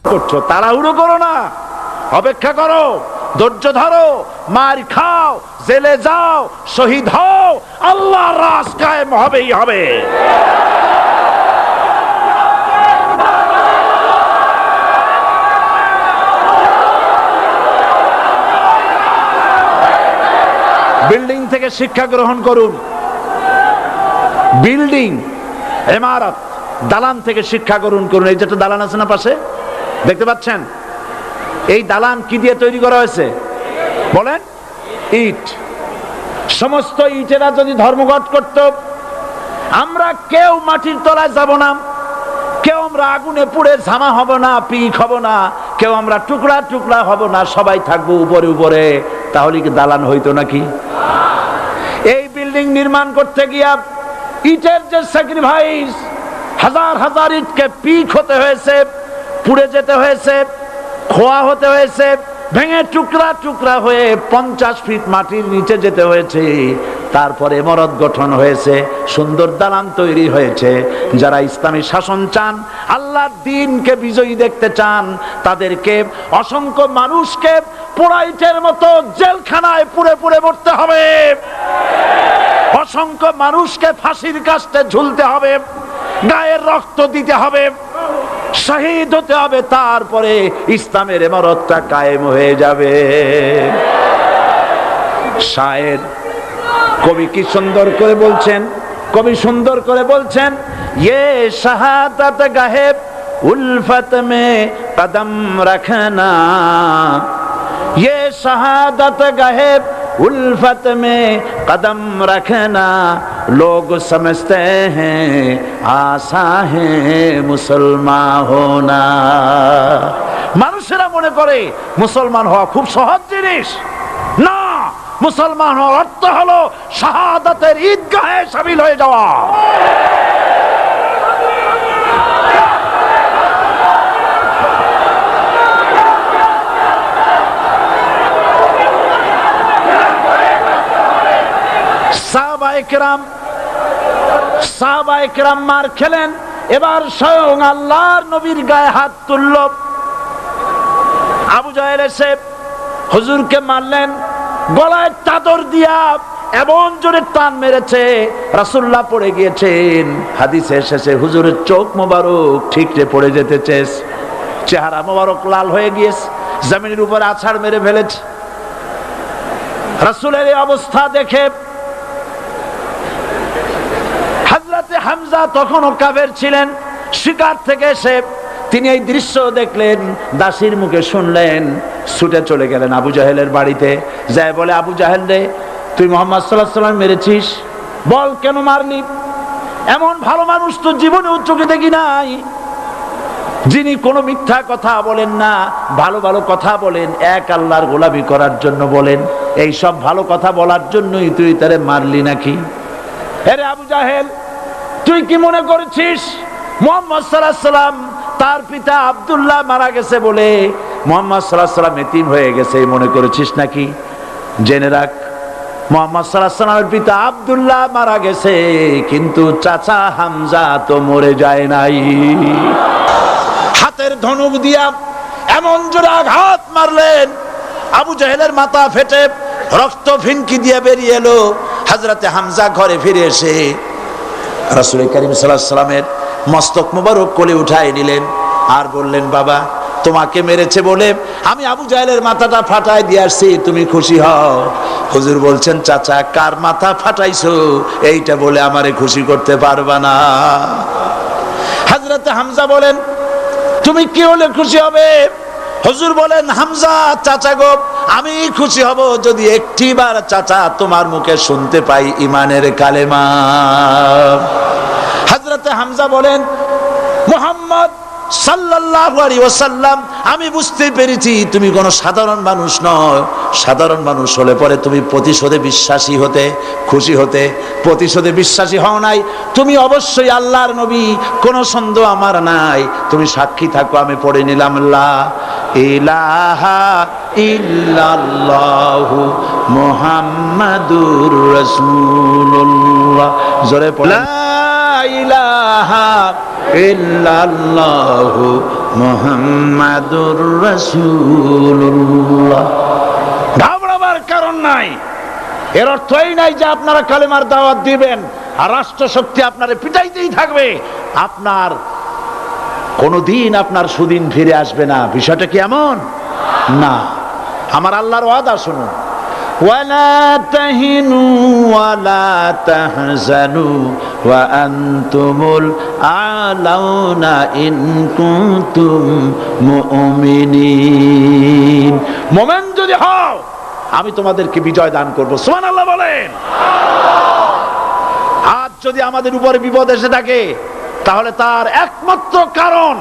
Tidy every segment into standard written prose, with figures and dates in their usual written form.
করছো, তাড়াহুড়ো করো না, অপেক্ষা করো, ধৈর্য ধরো, মার খাও, জেলে যাও, শহীদ হও, আল্লাহর রাজ কায়েম হবেই হবে। বিল্ডিং থেকে শিক্ষা গ্রহণ করুন, বিল্ডিং, ইমারত, দালান থেকে শিক্ষা গ্রহণ করুন। এই যেটা দালান আছে না পাশে, দেখতে পাচ্ছেন, এই দালান কি দিয়ে তৈরি করা হয়েছে বলেন? ইট। সমস্ত ইটেরা যদি ধর্মঘট করত, আমরা কেউ মাটির তলায় যাব না, কেউ আমরা আগুনে পুড়ে ঝামা হব না, পিক হব না, কেউ আমরা টুকরা টুকরা হব না, সবাই থাকবো উপরে উপরে, তাহলে কি দালান হইতো নাকি? এই বিল্ডিং নির্মাণ করতে গিয়া ইটের যে স্যাক্রিফাইস, হাজার হাজার ইটকে পিক হতে হয়েছে, পুড়ে যেতে হয়েছে, খোয়া হতে হয়েছে, ভেঙে টুকরা টুকরা হয়ে 50 ফিট মাটির নিচে যেতে হয়েছে, তারপরে ইমারত গঠন হয়েছে, সুন্দর দালান তৈরি হয়েছে। যারা ইসলামী শাসন চান, আল্লাহর দ্বীনকে বিজয়ী দেখতে চান, তাদেরকে অসংখ্য মানুষকে পোড়া ইটের মতো জেলখানায় পুড়ে পুড়ে মরতে হবে, অসংখ্য মানুষকে ফাঁসির কাস্টে ঝুলতে হবে, গায়ের রক্ত দিতে হবে, শহীদ হতে হবে, তারপরে ইসলামের ইমারতটা কায়েম হয়ে যাবে। শায়ের কবি কি সুন্দর করে বলছেন, কবি সুন্দর করে বলছেন, ये शहादत गाहे उल्फत में कदम रखना, ये शहादत गाहे उल्फत में कदम रखना, लोग समझते हैं आसा है मुसलमान होना। মানুষেরা মনে করে মুসলমান হওয়া খুব সহজ জিনিস। না, মুসলমান হওয়ার অর্থ হলো শাহাদাতের ঈদগাহে শামিল হয়ে যাওয়া। সাহাবায়ে কেরাম মার খেলেন, এবার স্বয়ং আল্লাহর নবীর গায়ে হাত তুলল। আবু জাহেল এসে হুজুরকে মারলেন, গলায় চাদর দিয়া এমন জোরে টান মেরেছে, রাসূলুল্লাহ পড়ে গিয়েছেন। হাদিসে এসেছে হুজুরের চোখ মোবারক ঠিকরে পড়ে যেতেছে, চেহারা মোবারক লাল হয়ে গিয়েছে, জমিনের উপর আছাড় মেরে ফেলেছে। রাসূলের এই অবস্থা দেখে হযরতে হামজা তখনও কাফের ছিলেন, শিকার থেকে এসে তিনি এই দৃশ্য দেখলেন, দাসীর মুখে শুনলেন, ছুটে চলে গেলেন আবু জাহেলের বাড়িতে। যায় বলে, আবু জাহেল রে, তুই মুহাম্মদ সাল্লাল্লাহু আলাইহি ওয়াসাল্লাম মেরেছিস, বল কেন মারলি? এমন ভালো মানুষ তো জীবনে চোখে দেখি নাই, যিনি কোনো মিথ্যা কথা বলেন না, ভালো ভালো কথা বলেন, এক আল্লাহর গোলামি করার জন্য বলেন। এই সব ভালো কথা বলার জন্যই তুই তারে মারলি নাকি? আরে আবু জাহেল, তুই কি মনে করেছিস মুহাম্মদ সাল্লাল্লাহু আলাইহি ওয়াসাল্লাম তার পিতা আব্দুল্লাহ মারা গেছে বলে মুহাম্মদ সাল্লাল্লাহু আলাইহি ওয়াসাল্লাম এতিম হয়ে গেছে মনে করেছিস নাকি? জেনে রাখ, মুহাম্মদ সাল্লাল্লাহু আলাইহি ওয়াসাল্লামের পিতা আব্দুল্লাহ মারা গেছে, কিন্তু চাচা হামজা তো মরে যায় নাই। হাতের ধনুক দিয়া এমন জোরে আঘাত মারলেন, আবু জাহেলের মাথা ফেটে রক্ত ফিনকি দিয়ে বেরিয়ে এলো। হযরতে হামজা ঘরে ফিরে এসে রাসূল করিম সাল্লাল্লাহু আলাইহি ওয়াসাল্লামের মস্তক মোবারক কোলে উঠায় নিলেন আর বললেন, বাবা, তোমাকে মেরেছে বলে আমি আবু জাহেলের মাথাটা ফাটাই দিয়ে আসছি, তুমি খুশি হও। হুজুর বলছেন, চাচা, কার মাথা ফাটাইছো এইটা বলে আমারে খুশি করতে পারবা না। হযরতে হামজা বলেন, তুমি কি হলে খুশি হবে? হুজুর বলেন, হামজা চাচা গো, আমি খুশি হব যদি একটিবার চাচা তোমার মুখে শুনতে পাই ঈমানের কালেমা। হযরতে হামজা বলেন, মুহাম্মদ সাল্লাল্লাহু আলাইহি ওয়াসাল্লাম, আমি বুঝতে পেরেছি তুমি কোনো সাধারণ মানুষ নয়। সাধারণ মানুষ হলে পরে তুমি প্রতিশোধে বিশ্বাসী হতে, খুশি হতে। প্রতিশোধে বিশ্বাসী হও নাই, তুমি অবশ্যই আল্লাহর নবী, কোনো সন্দেহ আমার নাই। তুমি সাক্ষী থাকো, আমি পড়ে নিলাম, লা ইলাহা ইল্লাল্লাহু মুহাম্মাদুর রাসূলুল্লাহ। জোরে পড়ে, লা ইলাহা ইল্লাল্লাহু মুহাম্মাদুর রাসূলুল্লাহ। ঘাবড়াবার কারণ নাই। এর অর্থ এই নাই যে আপনারা কালেমার দাওয়াত দিবেন আর রাষ্ট্র শক্তি আপনারে পিটাইতেই থাকবে, আপনার কোনদিন আপনার সুদিন ফিরে আসবে না। বিষয়টা কি এমন না? আমার আল্লাহর ওয়াদা শুনুন, ওয়ালা তাহিনু ওয়ালা তাহজানু ওয়া আনতুমুল আলাউনা ইন কুনতুম মুমিনিন। মুমিন যদি হও আমি তোমাদেরকে বিজয় দান করব। সুবহানাল্লাহ বলেন। আজ যদি আমাদের উপরে বিপদ এসে থাকে তাহলে তার একমাত্র কারণ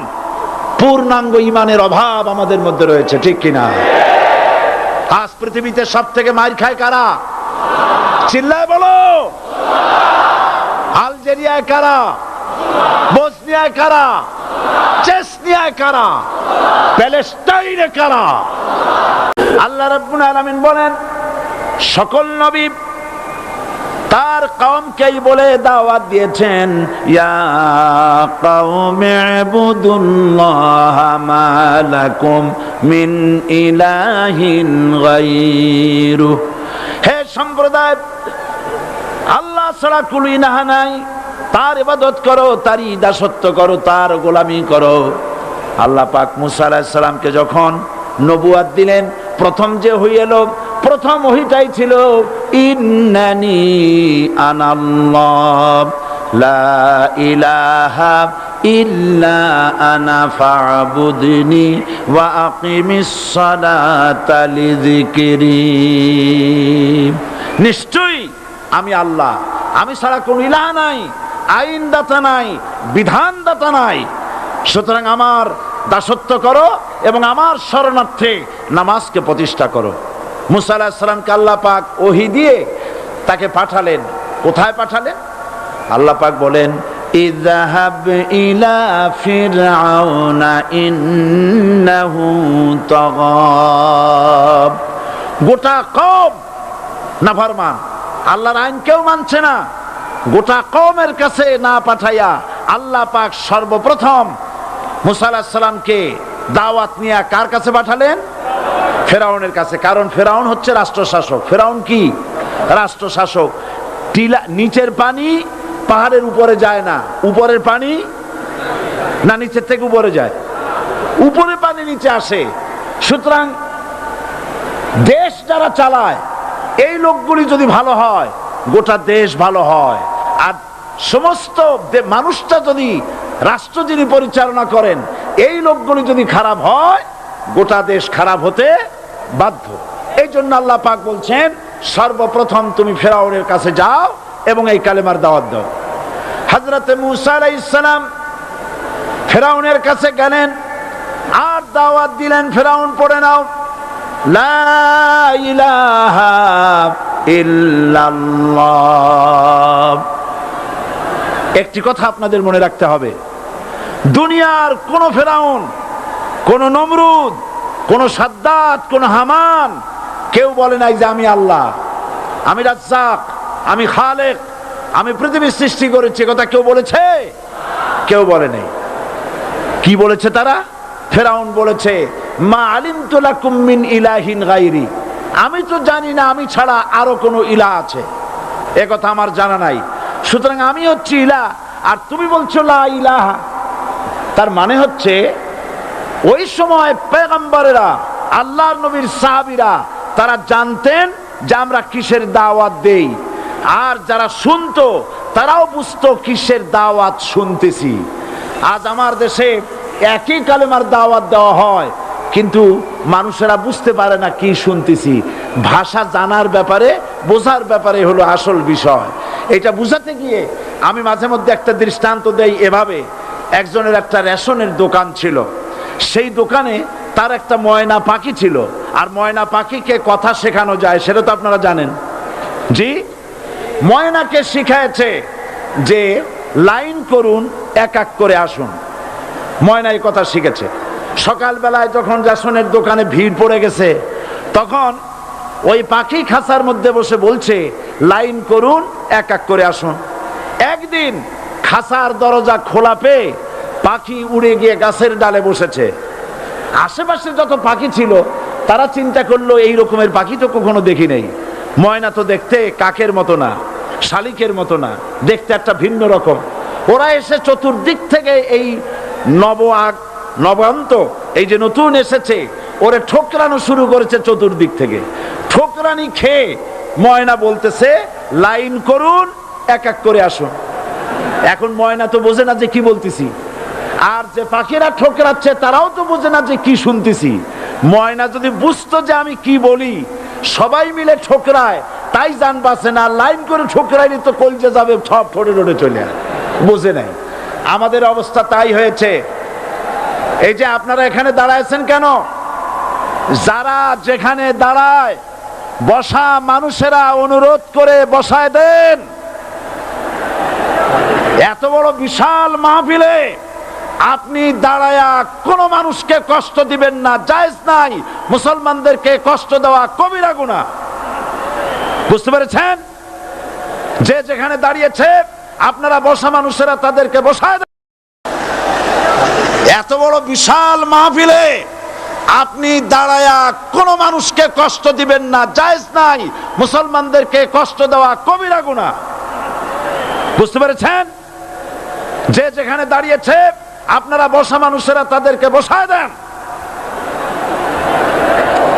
পূর্ণাঙ্গ ঈমানের অভাব আমাদের মধ্যে রয়েছে, ঠিক কিনা? আজ পৃথিবীতে সব থেকে মার খায় কারা? চিল্লায় বলো। আলজেরিয়ায় কারা? বসনিয়ায় কারা? চেচনিয়ায় কারা? প্যালেস্টাইনে কারা? আল্লাহ রাব্বুল আলামিন বলেন, সকল নবী তার কওমকেই বলে দাওয়াত দিয়েছেন, ইয়া কওমি ইবুদুল্লাহা মা লাকুম মিন ইলাহিন গায়রু। হে সম্প্রদায়, আল্লাহ ছাড়া কোন ইলাহ নাই, তার ইবাদত করো, তারই দাসত্ব করো, তার গোলামি করো। আল্লাহ পাক মুসা আলাইহিস সালামকে যখন নবুয়াত দিলেন, প্রথম যে হইলো, প্রথম ওহীটাই ছিল ইন্নানি আনাল্লাহ লা ইলাহা ইল্লা আনা ফা'বুদনি ওয়া আকিমিস সালাতা লিযিকরি। নিশ্চয়ই আমি আল্লাহ, আমি ছাড়া কোনো ইলাহ নাই, আইনদাতা নাই, বিধানদাতা নাই, সুতরাং আমার দাসত্ব করো এবং আমার শরণার্থে নামাজকে প্রতিষ্ঠা করো। মুসা আলাইহিস সালামকে আল্লাহ পাক ওহী দিয়ে তাকে পাঠালেন। কোথায় পাঠালেন? আল্লাহ পাক বলেন, ইযহাব ইলা ফিরআউনা ইন্নাহু তাগা। গোটা কওম নাফরমান, আল্লাহর আইন কেউ মানছে না। গোটা কওমের কাছে না পাঠাইয়া আল্লাহ পাক সর্বপ্রথম মুসা আলাইহিস সালামকে দাওয়াত নিয়ে কার কাছে পাঠালেন? ফেরাউনের কাছে। কারণ ফেরাউন হচ্ছে রাষ্ট্রশাসক। ফেরাউন কি? রাষ্ট্রশাসক। টিলা, নিচের পানি পাহাড়ের উপরে যায় না, উপরের পানি না নিচের থেকে উপরে যায়, উপরে পানি নিচে আসে। সুতরাং দেশ যারা চালায় এই লোকগুলি যদি ভালো হয়, গোটা দেশ ভালো হয়। আর সমস্ত মানুষটা যদি, রাষ্ট্র যিনি পরিচালনা করেন, এই লোকগুলি যদি খারাপ হয়, গোটা দেশ খারাপ হতে বাধ্য। এই জন্য আল্লাহ পাক বলছেন, সর্বপ্রথম তুমি ফেরাউনের কাছে যাও এবং এই কালেমার দাওয়াত দাও। হযরতে মুসা আলাইহিস সালাম ফেরাউনের কাছে গেলেন আর দাওয়াত দিলেন, ফেরাউন পড়ে নাও লা ইলাহা ইল্লাল্লাহ। একটি কথা আপনাদের মনে রাখতে হবে, দুনিয়ার কোন ফেরাউন, কোন নমরুদ, কোন সাদ্দাত, কোন হামান কেউ বলে নাই যে আমি আল্লাহ, আমি রাজ্জাক, আমি খালেক, আমি পৃথিবীর সৃষ্টি করেছি। কথা কেউ বলেছে? কেউ বলে নাই। কি বলেছে তারা? ফেরাউন বলেছে, মা আলিমতু লাকুম মিন ইলাহিন গায়রি, আমি তো জানি না আমি ছাড়া আরো কোনো ইলাহ আছে, এ কথা আমার জানা নাই, সুতরাং আমি হচ্ছি ইলাহ আর তুমি বলছো লা ইলাহা। তার মানে হচ্ছে ওই সময় পয়গম্বরেরা, আল্লাহর নবীর সাহাবীরা, তারা জানতেন যে আমরা কিসের দাওয়াত দেই, আর যারা শুনতো তারাও বুঝতো কিসের দাওয়াত শুনতেছি। আজ আমার দেশে একই কালেমার দাওয়াত দেওয়া হয়, কিন্তু মানুষেরা বুঝতে পারে না কি শুনতেছি। ভাষা জানার ব্যাপারে, বোঝার ব্যাপারে হলো আসল বিষয়। এটা বুঝাতে গিয়ে আমি মাঝে মধ্যে একটা দৃষ্টান্ত দেই এভাবে। একজনের একটা রেশনের দোকান ছিল, সেই দোকানে তার একটা ময়না পাখি ছিল। আর ময়না পাখিকে কথা শেখানো যায়, সেটা তো আপনারা জানেন। জি, ময়নাকে শিখায়েছে যে লাইন করুন, এক এক করে আসুন। ময়না এই কথা শিখেছে। সকালবেলায় যখন রেশনের দোকানে ভিড় পড়ে গেছে, তখন ওই পাখি খাঁচার মধ্যে বসে বলছে লাইন করুন, এক এক করে আসুন। একদিন খাঁচার দরজা খোলা পেয়ে পাখি উড়ে গিয়ে গাছের ডালে বসেছে। আশেপাশে যত পাখি ছিল তারা চিন্তা করলো এই রকমের পাখি তো কখনো দেখি নাই। ময়না তো দেখতে কাকের মতো না, শালিকের মতো না, দেখতে একটা ভিন্ন রকম। ওরা এসে চতুর্দিক থেকে এই নবান্ত এই যে নতুন এসেছে ওরে ঠোকরানো শুরু করেছে চতুর্দিক থেকে। ঠোকরানি খেয়ে ময়না বলতেছে লাইন করুন, এক এক করে আসুন। এখন ময়না তো বোঝে না যে কি বলতেছি, আর যে পাখিরা ঠোকরাচ্ছে তারাও তো বোঝে না যে কি শুনতেছি। ময়না যদি বুঝতো যে আমি কি বলি, সবাই মিলে ঠোকরায়, তাই জান বাঁচে না। লাইন করে ঠোকরাইনি তো কলজে যাবে, সব ঠোঁটে ঠোঁটে চলে আসে, বোঝে নাই। আমাদের অবস্থা তাই হয়েছে। এই যে আপনারা এখানে দাঁড়াইছেন কেন? যারা যেখানে দাঁড়ায় বসা মানুষেরা অনুরোধ করে বসায় দেন। এত বড় বিশাল মাহফিলে আপনি দাঁড়ায়া কোন মানুষকে কষ্ট দিবেন না, জায়েজ নাই। মুসলমানদেরকে কষ্ট দেওয়া কবিরা গুনাহ। বুঝতে পেরেছেন? যে যেখানে দাঁড়িয়েছে আপনারা বসা মানুষেরা তাদেরকে বসায় দেন। এত বড় বিশাল মাহফিলে আপনি দাঁড়ায়া কোন মানুষকে কষ্ট দিবেন না, জায়েজ নাই। মুসলমানদেরকে কষ্ট দেওয়া কবিরা গুনাহ। বুঝতে পেরেছেন? যে যেখানে দাঁড়িয়েছে আপনারা বসা মানুষেরা তাদেরকে বসায় দেন।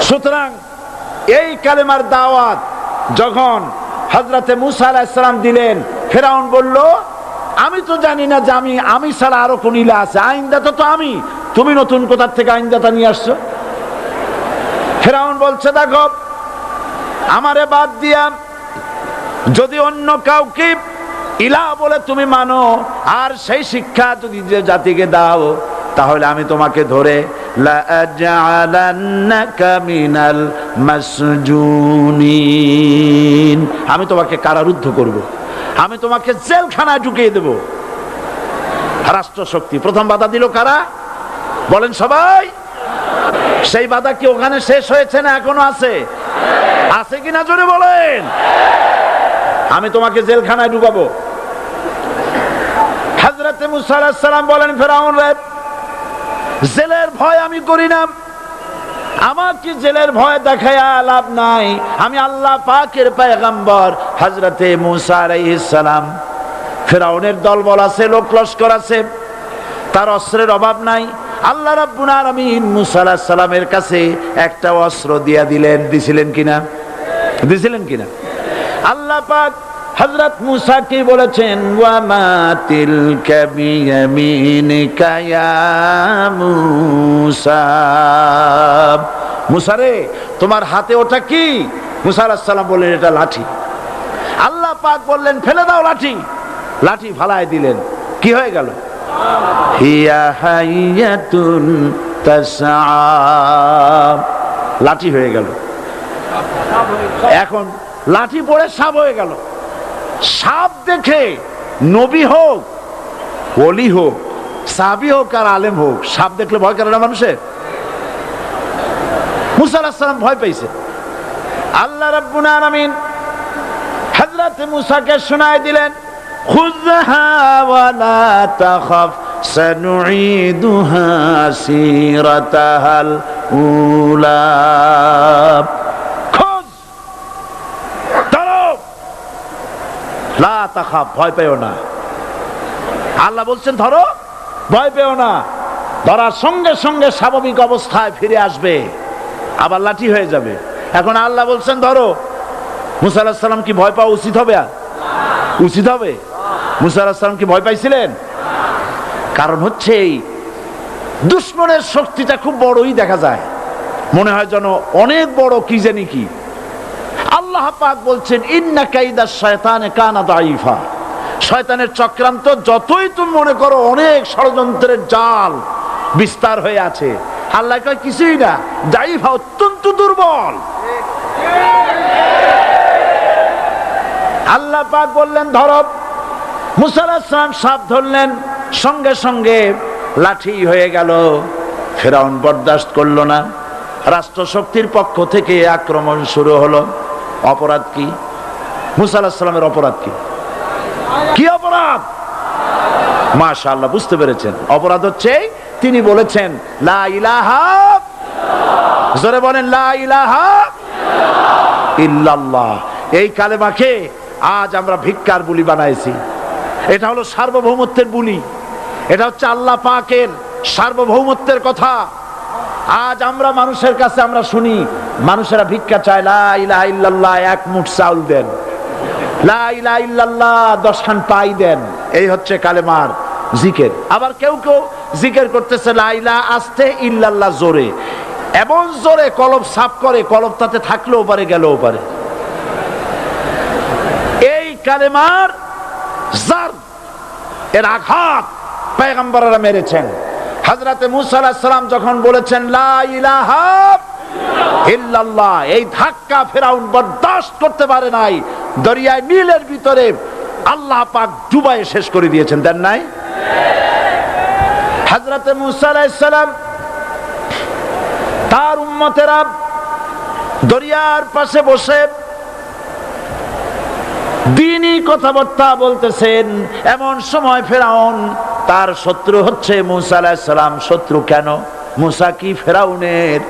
সুতরাং এই কালেমার দাওয়াত যখন হযরতে মুসা আলাইহিস সালাম দিলেন, ফেরাউন বলল আমি তো জানি না যে আমি ছাড়া আরো কোন ইলা আছে, আইনদাতা তো আমি, তুমি নতুন কোথা থেকে আইনদাতা নিয়ে আসছো? ফেরাউন বলছে দেখো, আমারে বাদ দিয়া যদি অন্য কাউকে ইলা বলে তুমি মানো আর সেই শিক্ষা যদি যে জাতিকে দাও, তাহলে আমি তোমাকে ধরে লাআজআলান্নাকা মিনাল মাসজুনিন, আমি তোমাকে কারারুদ্ধ করব, আমি তোমাকে জেলখানায় ঢুকিয়ে দেব। রাষ্ট্রশক্তি প্রথম বাধা দিল কারা? বলেন সবাই। সেই বাধা কি ওখানে শেষ হয়েছে না এখনো আছে? আছে কিনা জোরে বলেন। আমি তোমাকে জেলখানায় ঢুকাবো। হযরতে মুসা আলাইহিস সালাম বলেন ফেরাউন রে, জেলের ভয় আমি করি না, আমার কি জেলের ভয় দেখায়া লাভ নাই। আমি আল্লাহ পাকের পয়গম্বর হযরতে মুসা আলাইহিস সালাম। ফেরাউনের দলবল আছে, লোক লস্কর আছে, তার অস্ত্রের অভাব নাই। আল্লাহ রাব্বুল আলামিন মুসা আলাইহিস সালামের কাছে একটা অস্ত্র দিয়া দিলেন। দিছিলেন কিনা? দিছিলেন কিনা? আল্লাহ পাক হযরত মুসা কে বলেছেন ওয়া মা তিলকা বিয়ামিনিকা ইয়া মুসা, মুসা রে তোমার হাতে ওটা কি? মুসা আলাইহিস সালাম বললেন এটা লাঠি। আল্লাহ পাক বললেন ফেলে দাও লাঠি। লাঠি ফালায় দিলেন। কি হয়ে গেল? হিয়া হাইয়াতুন তাসআ, লাঠি হয়ে গেল। এখন লাঠি পড়ে সাপ হয়ে গেল। সাপ দেখে নবী হোক, ওলি হোক, সাহাবী হোক আর আলেম হোক, সাপ দেখলে ভয় করে না মানুষের? মুসা আলাইহিস সালাম ভয় পাইছে। আল্লাহ রাব্বুল আলামিন হযরত মুসাকে শোনায় দিলেন খুযহা ওয়া লা তাখাফ সানুঈদুহা সিরাতাহাল উলা, লা তাখাফ, ভয় পেও না। আল্লাহ বলছেন ধরো, ভয় পেও না। ধরার সঙ্গে সঙ্গে স্বাভাবিক অবস্থায় ফিরে আসবে, আবার লাঠি হয়ে যাবে। এখন আল্লাহ বলছেন ধরো। মুসা আলাইহিস সালাম কি ভয় পাওয়া উচিত হবে? উচিত হবে? মুসা আলাইহিস সালাম কি ভয় পাইছিলেন? কারণ হচ্ছে এই দুশমনের শক্তিটা খুব বড়ই দেখা যায়, মনে হয় যেন অনেক বড়, কি জানি কি। আল্লাহ পাক বলছেন ইন্না কাইদাশ শায়তানে কানা দাঈফা, শয়তানের চক্রান্ত যতই তুমি মনে করো অনেক ষড়যন্ত্রের জাল বিস্তার হয়ে আছে, আল্লাহ কয় কিছুই না, দাঈফা, অত্যন্ত দুর্বল। আল্লাহ পাক বললেন ধরো। মুসা আলাইহিস সালাম সাপ ধরলেন, সঙ্গে সঙ্গে লাঠি হয়ে গেল। ফেরাউন বরদাস্ত করলো না। রাষ্ট্রশক্তির পক্ষ থেকে আক্রমণ শুরু হলো। অপরাধ কি? মুসা আলাইহিস সালামের অপরাধ কি? কি অপরাধ? মাশাআল্লাহ, বুঝতে পেরেছেন। অপরাধ হচ্ছে তিনি বলেছেন লা ইলাহা, জোরে বলেন লা ইলাহা ইল্লাল্লাহ। এই কালেমাকে আজ আমরা ভিক্ষার বুলি বানাইছি। এটা হলো সার্বভৌমত্বের বুলি, এটা হচ্ছে আল্লাহ পাকের সার্বভৌমত্বের কথা। আজ আমরা মানুষের কাছে আমরা শুনি, মানুষেরা ভিক্ষা চায়, লা ইলাহা ইল্লাল্লাহ, এক মুঠ চাউল দেন, লা ইলাহা ইল্লাল্লাহ 10 খান পাই দেন। এই হচ্ছে কালেমার জিকির। আবার কেউ কেউ জিকির করতেছে লা ইলাহা আস্তে, ইল্লাল্লাহ জোরে, এমন জোরে কলব সাফ করে, কলব তাতে থাকলেও পারে গেলেও পারে। এই কালেমার জার, এর আঘাত পয়গম্বররা মেরেছেন। হযরতে মূসা আলাইহিস সালাম যখন বলেছেন লা ইলাহা ইল্লাল্লাহ, এই ধাক্কা ফেরাউন বরদাশত করতে পারে নাই। দরিয়ায় নীলের ভিতরে আল্লাহ পাক ডুবাইয়ে শেষ করে দিয়েছেন, দেন নাই? হযরতে মূসা আলাইহিস সালাম তার উম্মতেরা দরিয়ার পাশে বসে দ্বীনি কথাবার্তা বলতেছেন। এমন সময় ফেরাউন, তার শত্রু হচ্ছে মূসা আলাইহিস সালাম। শত্রু কেন? মূসা কি ফেরাউনের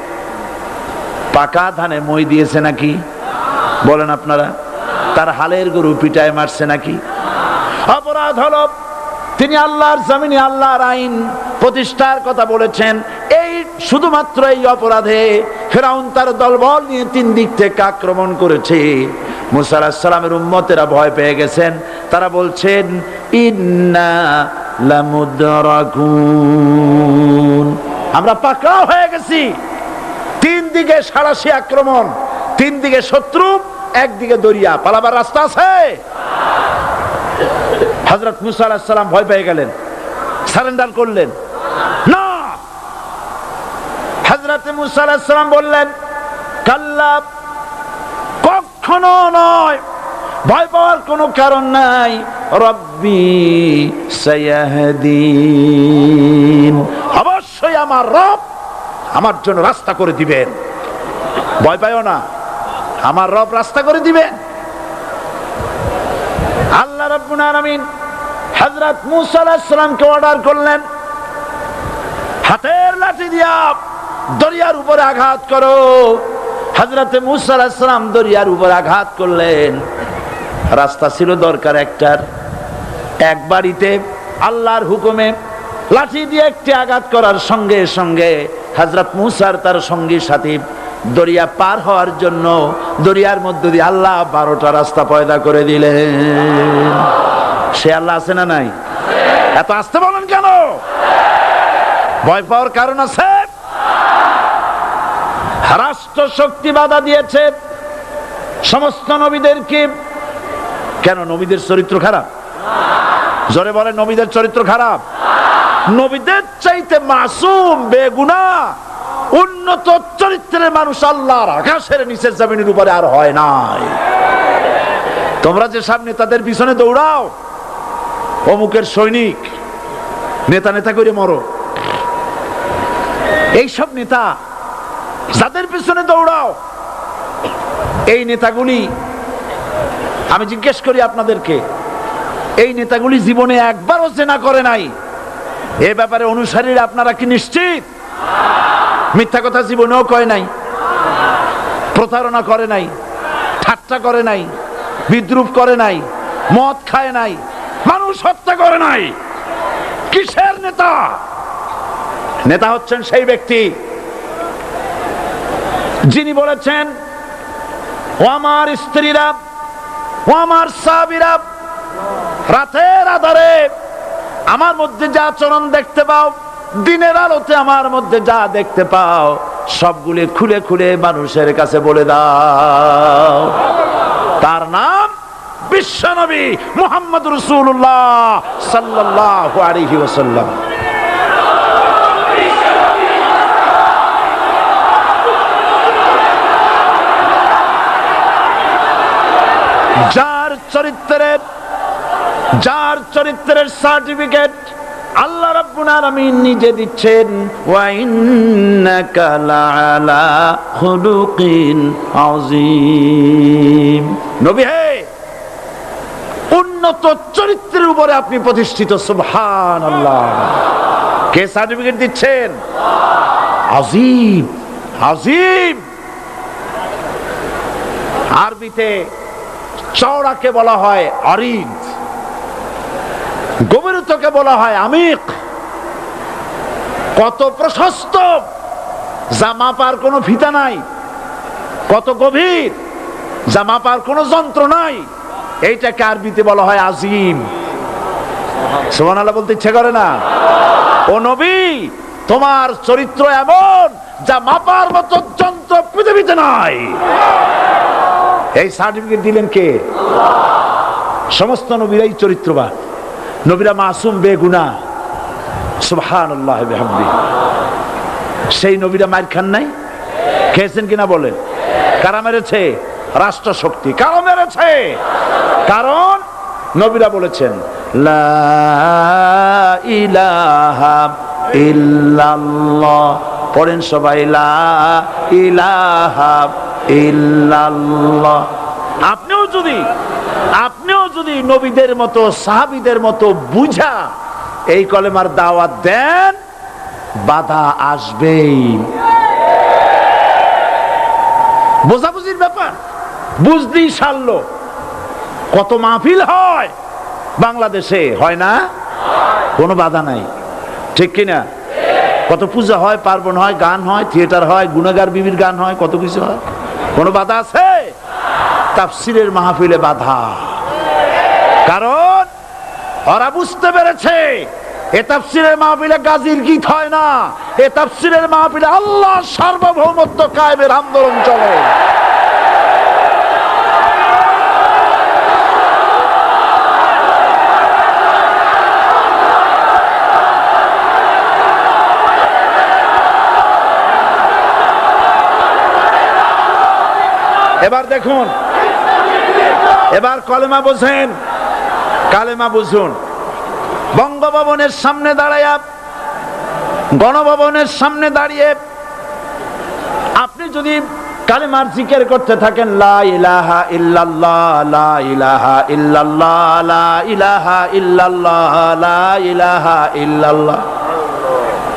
পাকা ধানে মই দিয়েছে নাকি? বলেন আপনারা। তার হালের গরু পিটায় মারছে নাকি? অপরাধ হলো তিনি আল্লাহর জমিনে আল্লাহর আইন প্রতিষ্ঠার কথা বলেছেন। এই শুধুমাত্র এই অপরাধে ফেরাউন তার দলবল নিয়ে 3 দিক থেকে আক্রমণ করেছে। মূসা আলাইহিস সালামের উম্মতেরা ভয় পেয়ে গেছেন। তারা বলছেন ইন্না লামুদরাকুন, আমরা পাকড়াও হয়ে গেছি। 3 দিকে সাড়াশি আক্রমণ, 3 দিকে শত্রু, একদিকে দরিয়া, পালাবার রাস্তা আছে? হযরত মূসা আলাইহিস সালাম ভয় পেয়ে গেলেন, সারেন্ডার করলেন না। হযরত মূসা আলাইহিস সালাম বললেন কাল্লা, কখনো নয়, ভয় পাওয়ার কোনো কারণ নাই। রব্বি সায়াহদিন, অবশ্যই আমার রব আমার জন্য রাস্তা করে দিবেন। ভয় পাইও না, আমার রব রাস্তা করে দিবেন। আল্লাহ রাব্বুল আলামিন হযরত মূসা আলাইহিস সালামকে অর্ডার করলেন, হাতের লাঠি দিয়া দরিয়ার উপরে আঘাত করো। হযরত মূসা আলাইহিস সালাম দরিয়ার উপর আঘাত করলেন। রাস্তা ছিল দরকার একটার, এক বাড়িতে আল্লাহর হুকুমে লাঠি দিয়ে একটি আঘাত করার সঙ্গে সঙ্গে হযরত মূসার তার সঙ্গী সাথী দরিয়া পার হওয়ার জন্য দরিয়ার মধ্য দিয়ে আল্লাহ 12টা রাস্তা পয়দা করে দিলেন। সে আল্লাহ আছে না নাই? এত আসতে বলেন কেন? ভয় পাওয়ার কারণ আছে? রাষ্ট্র শক্তি বাধা দিয়েছে সমস্ত নবীদেরকে। কেন? নবীদের চরিত্র খারাপ? জোরে বলেন, নবীদের চরিত্র খারাপ? নবীদের চাইতে মাসুম বেগুনাহ উন্নত চরিত্রের মানুষ আল্লাহর আকাশের নিচের জমিনের উপরে আর হয় নাই। তোমরা যে সব নেতাদের পিছনে দৌড়াও, অমুকের সৈনিক, নেতা নেতা করে মরো, এইসব নেতা যাদের পিছনে দৌড়াও, এই নেতাগুলি, আমি জিজ্ঞেস করি আপনাদেরকে, এই নেতাগুলি জীবনে একবারও জেনা করে নাই। এ ব্যাপারে অনুসারীরা আপনারা কি নিশ্চিত? মিথ্যা কথা জীবনেও কয় নাই, প্রতারণা করে নাই, ঠাট্টা করে নাই, বিদ্রুপ করে নাই, মদ খায় নাই, মানুষ হত্যা করে নাই। কিসের নেতা? নেতা হচ্ছেন সেই ব্যক্তি যিনি বলেছেন, ও আমার স্ত্রীরা, ও আমার সাহাবীরা, রাতের আধারে আমার মধ্যে যা আচরণ দেখতে পাও, দিনের আলোতে আমার মধ্যে যা দেখতে পাও, সবগুলি খুলে খুলে মানুষের কাছে বলে দাও। তার নাম বিশ্বনবী মুহাম্মদ রাসূলুল্লাহ সাল্লাল্লাহু আলাইহি ওয়াসাল্লাম। যার চরিত্রের সার্টিফিকেট আল্লাহ রাব্বুল আলামিন নিজে দিচ্ছেন, ওয়া ইন্নাকা লাআলা খুলুকিন আযীম। নবী হে, উন্নত চরিত্রের উপরে আপনি প্রতিষ্ঠিত। সুবহানাল্লাহ। কে সার্টিফিকেট দিচ্ছেন? আজিম, আজিম। আরবিতে চওড়াকে বলা হয় আরিদ, গভীরতাকে বলা হয় আমিক। কত প্রশস্ত, যা মাপার কোনো ফিতা নাই, কত গভীর, যা মাপার কোনো যন্ত্র নাই, এইটাকে আরবিতে বলা হয় আজিম। সুবহানাল্লাহ বলতে ইচ্ছে করে না? ও নবী, তোমার চরিত্র এমন যা মাপার মতো যন্ত্র পৃথিবীতে নাই। এই সার্টিফিকেট দিলেন কে? সমস্ত নবীরাই চরিত্রবান, নবীরা মাসুম, বেগুনাহ। সুবহানাল্লাহ বিহামদিহি। সেই নবীরা মার খান নাই? খেয়েছেন কিনা বলেন? কারা মেরেছে? রাষ্ট্রশক্তি। কারা মেরেছে? কারণ নবীরা বলেছেন লা ইলাহা ইল্লাল্লাহ। পড়েন সবাই, লা ইলাহা ইল্লাল্লাহ। আপনিও যদি নবীদের মতো, সাহাবীদের মতো বুঝা এই কলেমার দাওয়াত দেন, বাধা আসবেই। বোঝাবুঝির ব্যাপার, বুঝতেই সারলো। কত মাহফিল হয় বাংলাদেশে, হয় না? কোনো বাধা নাই, ঠিক কিনা? কত পূজা হয়, পার্বণ হয়, গান হয়, থিয়েটার হয়, গুনাগার বিবির গান হয়, কত কিছু হয়। কোনো বাধা আছে? তাফসীরের মাহফিলে বাধা। কারণ ওরা বুঝতে পেরেছে এ তাফসীরের মাহফিলে গাজীর গীত হয় না, এ তাফসীরের মাহফিলে আল্লাহর সার্বভৌমত্ব কায়েমের আন্দোলন চলে। এবার দেখুন, এবার কলেমা বোঝেন, কালেমা বুঝুন। বঙ্গভবনের সামনে দাঁড়াইয়া, গণভবনের সামনে দাঁড়িয়ে আপনি যদি কালেমার জিকির করতে থাকেন, লা ইলাহা ইল্লাল্লাহ, লা ইলাহা ইল্লাল্লাহ, লা ইলাহা ইল্লাল্লাহ, লা ইলাহা ইল্লাল্লাহ,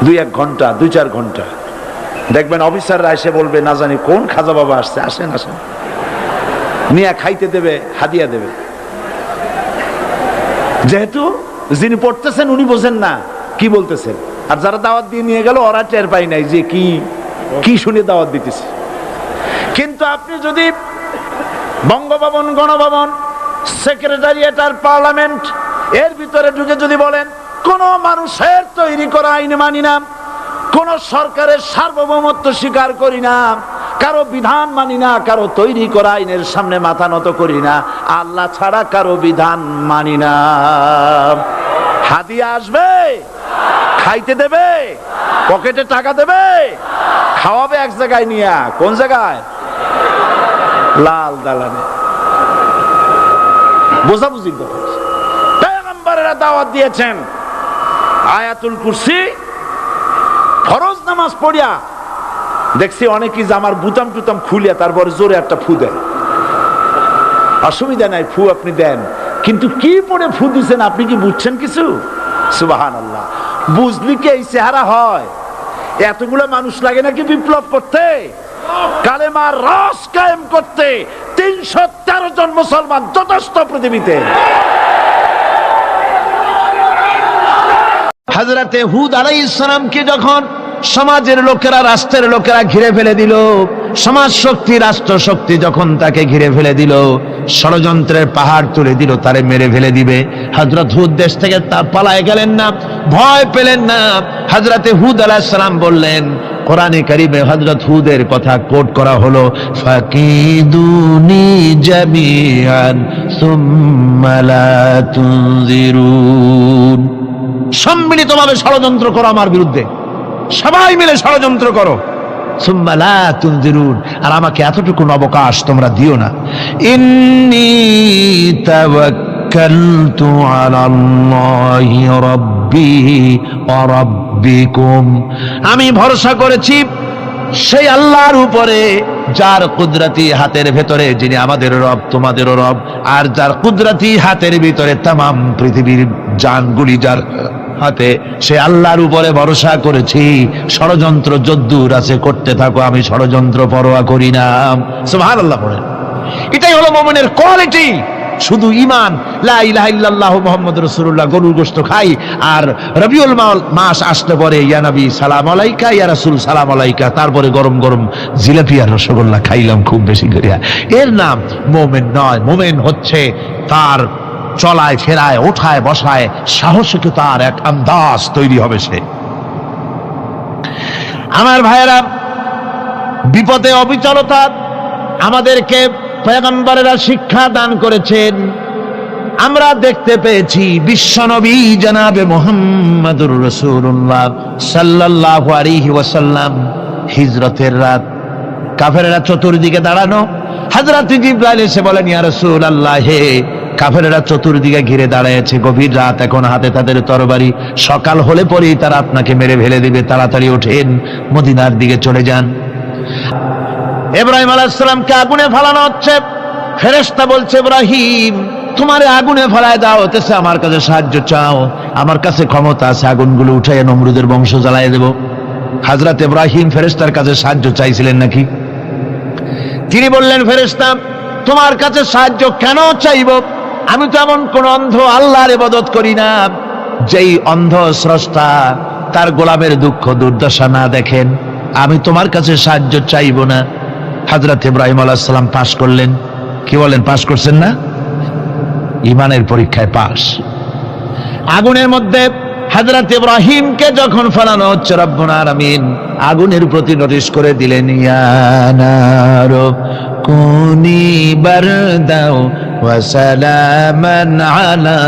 2-1 ঘন্টা, 2-4 ঘন্টা, দেখবেন অফিসাররা এসে বলবে, না জানি কোন খাজা বাবা আসছে, আসেন আসেন, নিয়ে খাইতে দেবে, হাদিয়া দেবে। যেহেতু যিনি পড়তেছেন উনি বোঝেন না কি বলতেছেন, আর যারা দাওয়াত দিয়ে নিয়ে গেল ওরা টের পায় নাই যে কি শুনে দাওয়াত দিতেছে। কিন্তু আপনি যদি বঙ্গভবন, গণভবন, সেক্রেটারিয়েট আর পার্লামেন্ট এর ভিতরে ঢুকে যদি বলেন, কোন মানুষের তৈরি করা আইন মানি না, কোন সরকারের সার্বভৌমত্ব স্বীকার করি না, কারো বিধান মানি না, কারো তৈরি করা আইনের সামনে মাথা নত করি না, আল্লাহ ছাড়া কারো বিধান মানি না, হাদিয়া আসবে, খাইতে দেবে, পকেটে টাকা দেবে, খাওয়াবে এক জায়গায় নিয়ে। কোন জায়গায়? লাল দালানে। বোঝাবুঝির ব্যাপার। পয়গম্বরেরা দাওয়াত দিয়েছেন আয়াতুল কুরসি, ফরজ নামাজ পড়িয়া দেখছি অনেকেই জামার বুতাম টুতাম খুলিয়া তারপরে জোরে একটা ফু দেন। অসুবিধা নাই, ফু আপনি দেন, কিন্তু কি পড়ে ফু দিচ্ছেন আপনি কি বুঝছেন কিছু? সুবহানাল্লাহ। বুঝলি কি এই চেহারা হয়? এতগুলো মানুষ লাগে নাকি বিপ্লব করতে, কালেমার রস কায়েম করতে? 313 জন মুসলমান যথেষ্ট পৃথিবীতে। হযরতে হুদ আলাইহিস সালামকে যখন সমাজের লোকেরা, রাষ্ট্রের লোকেরা ঘিরে ফেলে দিল, সমাজ শক্তি, রাষ্ট্র শক্তি যখন তাকে ঘিরে ফেলে দিল, ষড়যন্ত্রের পাহাড় তুলে দিল, তারে মেরে ফেলে দিবে, হযরত হুদ দেশ থেকে তা পালায় গেলেন না, ভয় পেলেন না। হযরতে হুদ আলাইহিস সালাম বললেন, কোরআনে কারিমে হযরত হুদের কথা কোট করা হলো, ফাকিদুনি জামিআন সুম্মা লা তুনজিরুন। সম্মিলিতভাবে ষড়যন্ত্র করো আমার বিরুদ্ধে, সবাই মিলে ষড়যন্ত্র করো, সুম্মা লা তুনজিরুন, আর আমাকে এতটুকু অবকাশ তোমরা দিও না। ইন্নী তাওয়াক্কালতু আলাল্লাহি রাব্বি ওয়া রাব্বিকুম, আমি ভরসা করেছি সেই আল্লাহর উপরে যার কুদরতি হাতের ভেতরে, যিনি আমাদের রব তোমাদেরও রব, আর যার কুদরতি হাতের ভিতরে তামাম পৃথিবীর জানগুলি যার হাতে, সে আল্লাহর উপরে ভরসা করেছি। ষড়যন্ত্র যদ্দূর আছে করতে থাকো, আমি ষড়যন্ত্র পরোয়া করি না। সুবহানাল্লাহ পড়েন। এটাই হলো মুমিনের কোয়ালিটি। শুধু ঈমান, লা ইলাহা ইল্লাল্লাহু মুহাম্মাদুর রাসূলুল্লাহ, গরুর গোশত খাই, আর রবিউল মাস আসতে পরে ইয়া নবী সালাম আলাইকা, ইয়া রাসূল সালাম আলাইকা, তারপরে গরম গরম জিলাপি আর রসগোল্লা খাইলাম খুব বেশি করিয়া, এর নাম মুমিন নয়। মুমিন হচ্ছে তার চলায় ফেরায় ওঠায় বসায় সাহসিক তার এক আন্দাজ তৈরি হবে সে। আমার ভাইয়েরা, বিপদে অবিচলতা আমাদেরকে পয়গম্বরেরা শিক্ষা দান করেছেন। আমরা দেখতে পেয়েছি বিশ্বনবী জনাবে মুহাম্মদুর রাসূলুল্লাহ সাল্লাল্লাহু আলাইহি ওয়াসাল্লাম হিজরতের রাত, কাফেরেরা চতুর্দিকে দাঁড়ানো, হযরত জিবরাইল এসে বলেন, ইয়া রাসূলুল্লাহ, হে কাফেরেরা চতুর্দিকে ঘিরে দাঁড়িয়েছে, গভীর রাত, এখন হাতে তাদের তরবারি, সকাল হলে পরেই তারা আপনাকে মেরে ফেলে দিবে, তাড়াতাড়ি ওঠেন, মদিনার দিকে চলে যান। ইব্রাহিম আলাইহিস সালামকে আগুনে ফেলানো হচ্ছে। ফেরেশতা বলছে, ইব্রাহিম তোমারে আগুনে ফেলায় দাও, হতেছে আমার কাছে সাহায্য চাও, আমার কাছে ক্ষমতা আছে, আগুনগুলো উঠাইয়া নমরুদের বংশ জ্বালায় দেব। হযরত ইব্রাহিম ফেরেশতার কাছে সাহায্য চাইছিলেন নাকি? তিনি বললেন, ফেরেশতা তোমার কাছে সাহায্য কেন চাইব? আমি তো এমন কোন অন্ধ আল্লাহর ইবাদত করি না যেই অন্ধ স্রষ্টা তার গোলামের দুঃখ দুর্দশা না দেখেন। আমি তোমার কাছে সাহায্য চাইব না। হযরত ইব্রাহিম আলাইহিস সালাম পাশ করলেন। কি বলেন, পাশ করছেন না? ঈমানের পরীক্ষায় পাশ। আগুনের মধ্যে হযরত ইব্রাহিমকে যখন ফেলানো হচ্ছে, রব্বুল আলামিন আগুনের প্রতি নোটিশ করে দিলেন, ইয়া নারু কুনি বারদাও ওয়া সালামান আলা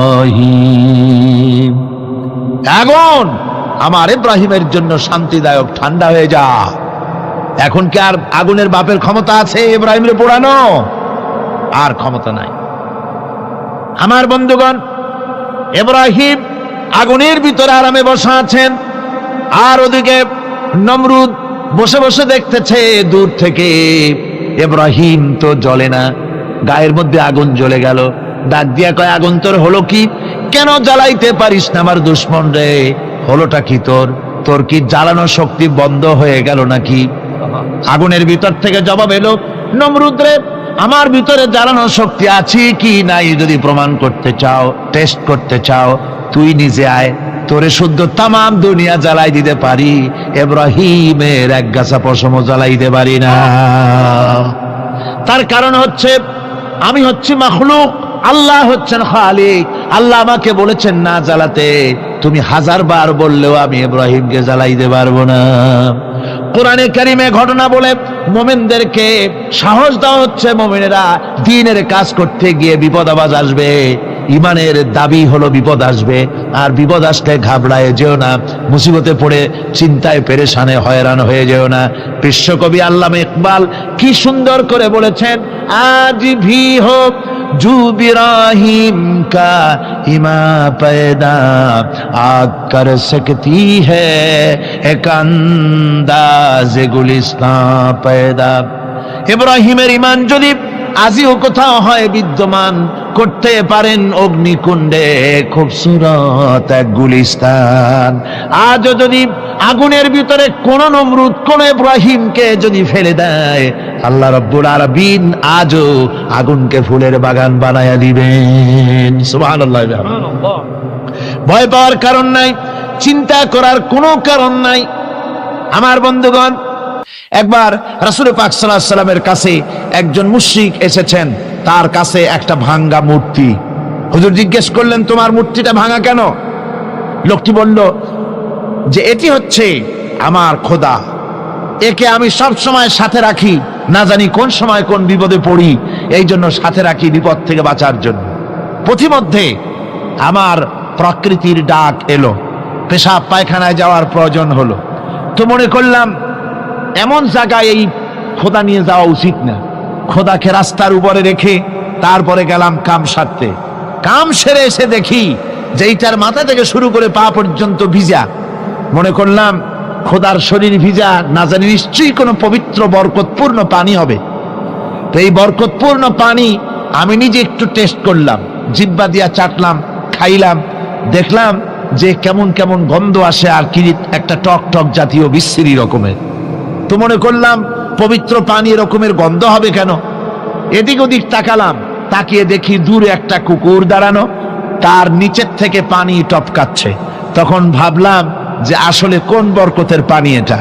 ইব্রাহিম। আগুন আমার ইব্রাহিমের জন্য শান্তিদায়ক, ঠান্ডা হয়ে যা। এখন কি আর আগুনের বাপের ক্ষমতা আছে ইব্রাহিমের পোড়ানো? আর ক্ষমতা নাই। আমার বন্ধুগণ, ইব্রাহিম আগুনের ভিতরে আরামে বসা আছেন, আর ওদিকে নমরুদ বসে বসে দেখতেছে দূর থেকে। ইব্রাহিম তো জ্বলে না, গায়ের মধ্যে আগুন জ্বলে গেল। ডাক দিয়া কয়, আগুন তোর হলো কি? কেন জ্বালাইতে পারিস না আমার দুশ্মন রে? হলোটা কি তোর? তোর কি জ্বালানো শক্তি বন্ধ হয়ে গেল নাকি? আগুনের ভিতর থেকে জবাব এলো, নমরুদ রে, আমার ভিতরে জ্বালানো শক্তি আছে কি নাই যদি প্রমাণ করতে চাও, টেস্ট করতে চাও, তুই নিজে আয়, তোরে শুদ্ধ তামাম দুনিয়া জ্বালাই দিতে পারি, ইব্রাহিমের এক গাছা পশমও জ্বালাই দিতে পারি না। তার কারণ হচ্ছে আমি হচ্ছি মাখলুক, আল্লাহ হচ্ছেন খালিক। আল্লাহ আমাকে বলেছেন না জ্বালাতে, তুমি 1000 বার বললেও আমি ইব্রাহিমকে জ্বালাইতে পারবো না। কোরআনে কারিমে ঘটনা বলে মুমিনদেরকে সাহস দেওয়া হচ্ছে, মুমিনেরা দ্বীনের কাজ করতে গিয়ে বিপদ আবাজ আসবে, ঈমানের দাবি হলো বিপদ আসবে, আর বিপদ আসলে ঘাবড়ায় যেও না, মুসিবতে পড়ে চিন্তায় পেরেশানে হয়রান হয়ে যেও না। বিশ্বকবি আল্লামা ইকবাল কি সুন্দর করে বলেছেন, আজ ভি হোক জু ইব্রাহিম কা ইমা पैदा आग कर सकती है एक अंदाज गुलिस्तां पैदा। ইব্রাহিমের ঈমান যদি আজিও কোথাও হয় বিদ্যমান, করতে পারেন অগ্নিকুণ্ডে খুবসুরত এক গুলিস্তান। আজও যদি আগুনের ভিতরে কোন নমরুদ কোন ইব্রাহিমকে যদি ফেলে দেয়, আল্লাহ রাব্বুল আলামিন আজও আগুনকে ফুলের বাগান বানায়া দিবেন। সুবহানাল্লাহ। ভয় পাওয়ার কারণ নাই, চিন্তা করার কোনো কারণ নাই। আমার বন্ধুগণ, একবার রাসূল পাক সাল্লাল্লাহু আলাইহি সাল্লামের কাছে একজন মুশরিক এসেছেন, তার কাছে একটা ভাঙ্গা মূর্তি। হুজুর জিজ্ঞেস করলেন, তোমার মূর্তিটা ভাঙা কেন? লোকটি বলল যে এটি হচ্ছে আমার খোদা, একে আমি সব সময় সাথে রাখি, না জানি কোন সময় কোন বিপদে পড়ি, এই জন্য সাথে রাখি বিপদ থেকে বাঁচার জন্য। পথিমধ্যে আমার প্রকৃতির ডাক এলো, পেশাব পায়খানায় যাওয়ার প্রয়োজন হলো, তো মনে করলাম এমন জায়গায় এই খোদা নিয়ে যাওয়া উচিত না। খোদাকে রাস্তার উপরে রেখে তারপরে গেলাম কাম সারতে। কাম সেরে এসে দেখি যে এইটার মাথা থেকে শুরু করে পা পর্যন্ত ভিজা। মনে করলাম খোদার শরীর ভিজা, না জানি নিশ্চয়ই কোনো পবিত্র বরকতপূর্ণ পানি হবে। তো এই বরকতপূর্ণ পানি আমি নিজে একটু টেস্ট করলাম, জিহ্বা দিয়া চাটলাম, খাইলাম, দেখলাম যে কেমন কেমন গন্ধ আসে, আর কি একটা টক টক জাতীয় বিশ্রী রকমের। তো মনে করলাম পবিত্র পানি এরকমের গন্ধ হবে কেন? এদিক ওদিক তাকালাম, তাকিয়ে দেখি দূরে একটা কুকুর দাঁড়ানো, তার নিচের থেকে পানি টপকাচ্ছে। তখন ভাবলাম যে আসলে কোন বরকতের পানি এটা।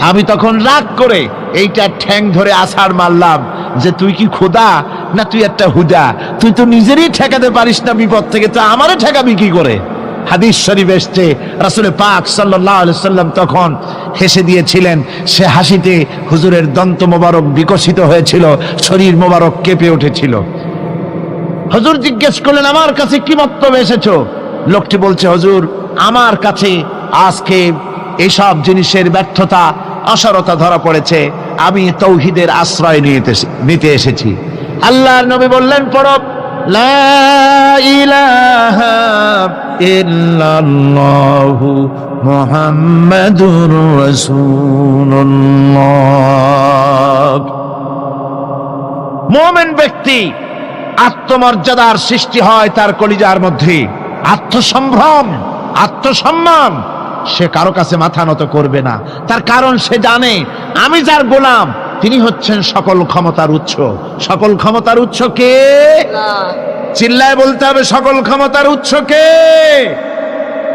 আমি তখন রাগ করে এইটা ঠ্যাং ধরে আছাড় মারলাম যে তুই কি খোদা না তুই একটা হুদা? তুই তো নিজেরই ঠেকাতে পারিস না বিপদ থেকে, তো আমারে ঠেকাবি কি করে? হাদিস শরীফ এসছে, রাসূল পাক সাল্লাল্লাহু আলাইহি সাল্লাম তখন হেসে দিয়েছিলেন। সে হাসিতে হুজুরের দন্ত মোবারক বিকশিত হয়েছিল, শরীর মোবারক কেঁপে উঠেছিল। হুজুর জিজ্ঞেস করলেন, আমার কাছে কি বক্তব্য এসেছো? লোকটি বলছে, হুজুর আমার কাছে আজকে এইসব জিনিসের ব্যর্থতা, অসারতা ধরা পড়েছে, আমি তৌহিদের আশ্রয় নিতে এসেছি। আল্লাহর নবী বললেন, পড়ো লা ইলাহা ইল্লাল্লাহু মুহাম্মাদুর রাসূলুল্লাহ। মুমিন ব্যক্তি আত্মমর্যাদার সৃষ্টি হয় তার কলিজার মধ্যে, আত্মসম্ভ্রম, আত্মসম্মান। সে কারো কাছে মাথা নত করবে না, তার কারণ সে জানে আমি যার গোলাম তিনি হচ্ছেন সকল ক্ষমতার উৎস। সকল ক্ষমতার উৎস কে? চিল্লায় বলতে হবে, সকল ক্ষমতার উৎস কে?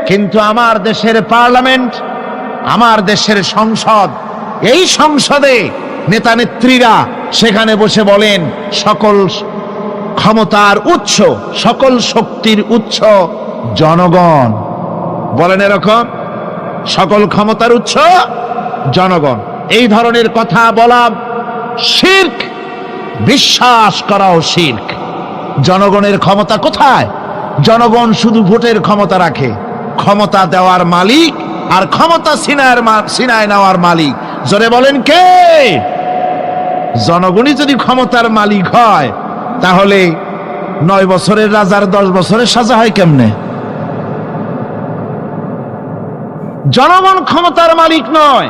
কিন্তু আমার দেশের পার্লামেন্ট, আমার দেশের সংসদ, এই সংসদে নেতা নেত্রীরা সেখানে বসে বলেন সকল ক্ষমতার উৎস, সকল শক্তির উৎস জনগণ। বলেন এরকম, সকল ক্ষমতার উৎস জনগণ। এই ধরনের কথা বলা শিরক, বিশ্বাস করাও শিরক। জনগণের ক্ষমতা কোথায়? জনগণ শুধু ভোটের ক্ষমতা রাখে, ক্ষমতা দেওয়ার মালিক আর ক্ষমতা ছিনায় নেওয়ার মালিক জোরে বলেন কে? জনগণই যদি ক্ষমতার মালিক হয় তাহলে 9 বছরের রাজার 10 বছরের সাজা হয় কেমনে? জনগণ ক্ষমতার মালিক নয়,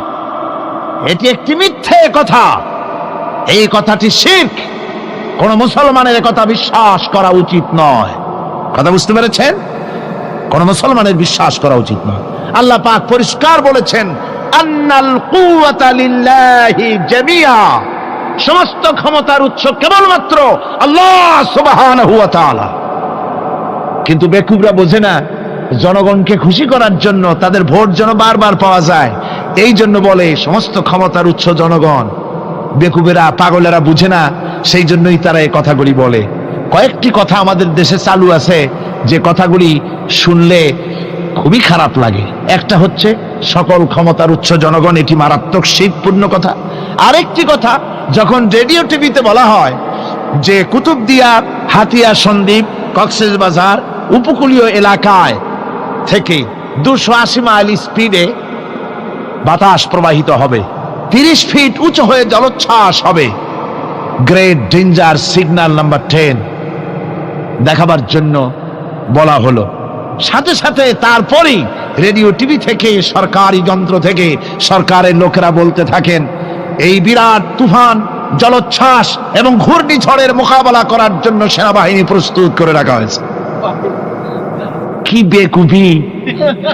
এটি একটি মিথ্যে কথা। এই কথাটি শিরক। কোন মুসলমানের কথা বিশ্বাস করা উচিত নয়। কথা বুঝতে পেরেছেন? কোন মুসলমানের বিশ্বাস করা উচিত নয়। আল্লাহ পাক পরিষ্কার বলেছেন, আন্নাল কুওয়াতা লিল্লাহি জামিয়া, সমস্ত ক্ষমতার উৎস কেবলমাত্র আল্লাহ সুবহানাহু ওয়া তাআলা। কিন্তু বেকুবরা বোঝে না, জনগণকে খুশি করার জন্য, তাদের ভোট যেন বারবার পাওয়া যায়, এই জন্য বলে সমস্ত ক্ষমতার উৎস জনগণ। বেকুবেরা, পাগলেরা বুঝে না, সেই জন্যই তারা এই কথাগুলি বলে। কয়েকটি কথা আমাদের দেশে চালু আছে যে কথাগুলি শুনলে খুবই খারাপ লাগে। একটা হচ্ছে সকল ক্ষমতার উৎস জনগণ, এটি মারাত্মক শিরকপূর্ণ কথা। আরেকটি কথা, যখন রেডিও টিভিতে বলা হয় যে কুতুবদিয়া, হাতিয়া সন্দ্বীপ, কক্সবাজার উপকূলীয় এলাকায় থেকে 280 মাইল স্পিডে বাতাস প্রবাহিত হবে, 30 ফিট উঁচু হয়ে জলোচ্ছ্বাস হবে, গ্রেট ডেঞ্জার সিগন্যাল নাম্বার 10 দেখাবার জন্য বলা হলো। সাথে সাথে তারপরেই রেডিও টিভি থেকে, সরকারি যন্ত্র থেকে সরকারের লোকেরা বলতে থাকেন এই বিরাট তুফান, জলোচ্ছ্বাস এবং ঘূর্ণিঝড়ের মোকাবেলা করার জন্য সেনাবাহিনী প্রস্তুত করে রাখা হয়েছে। কি বেকুবি!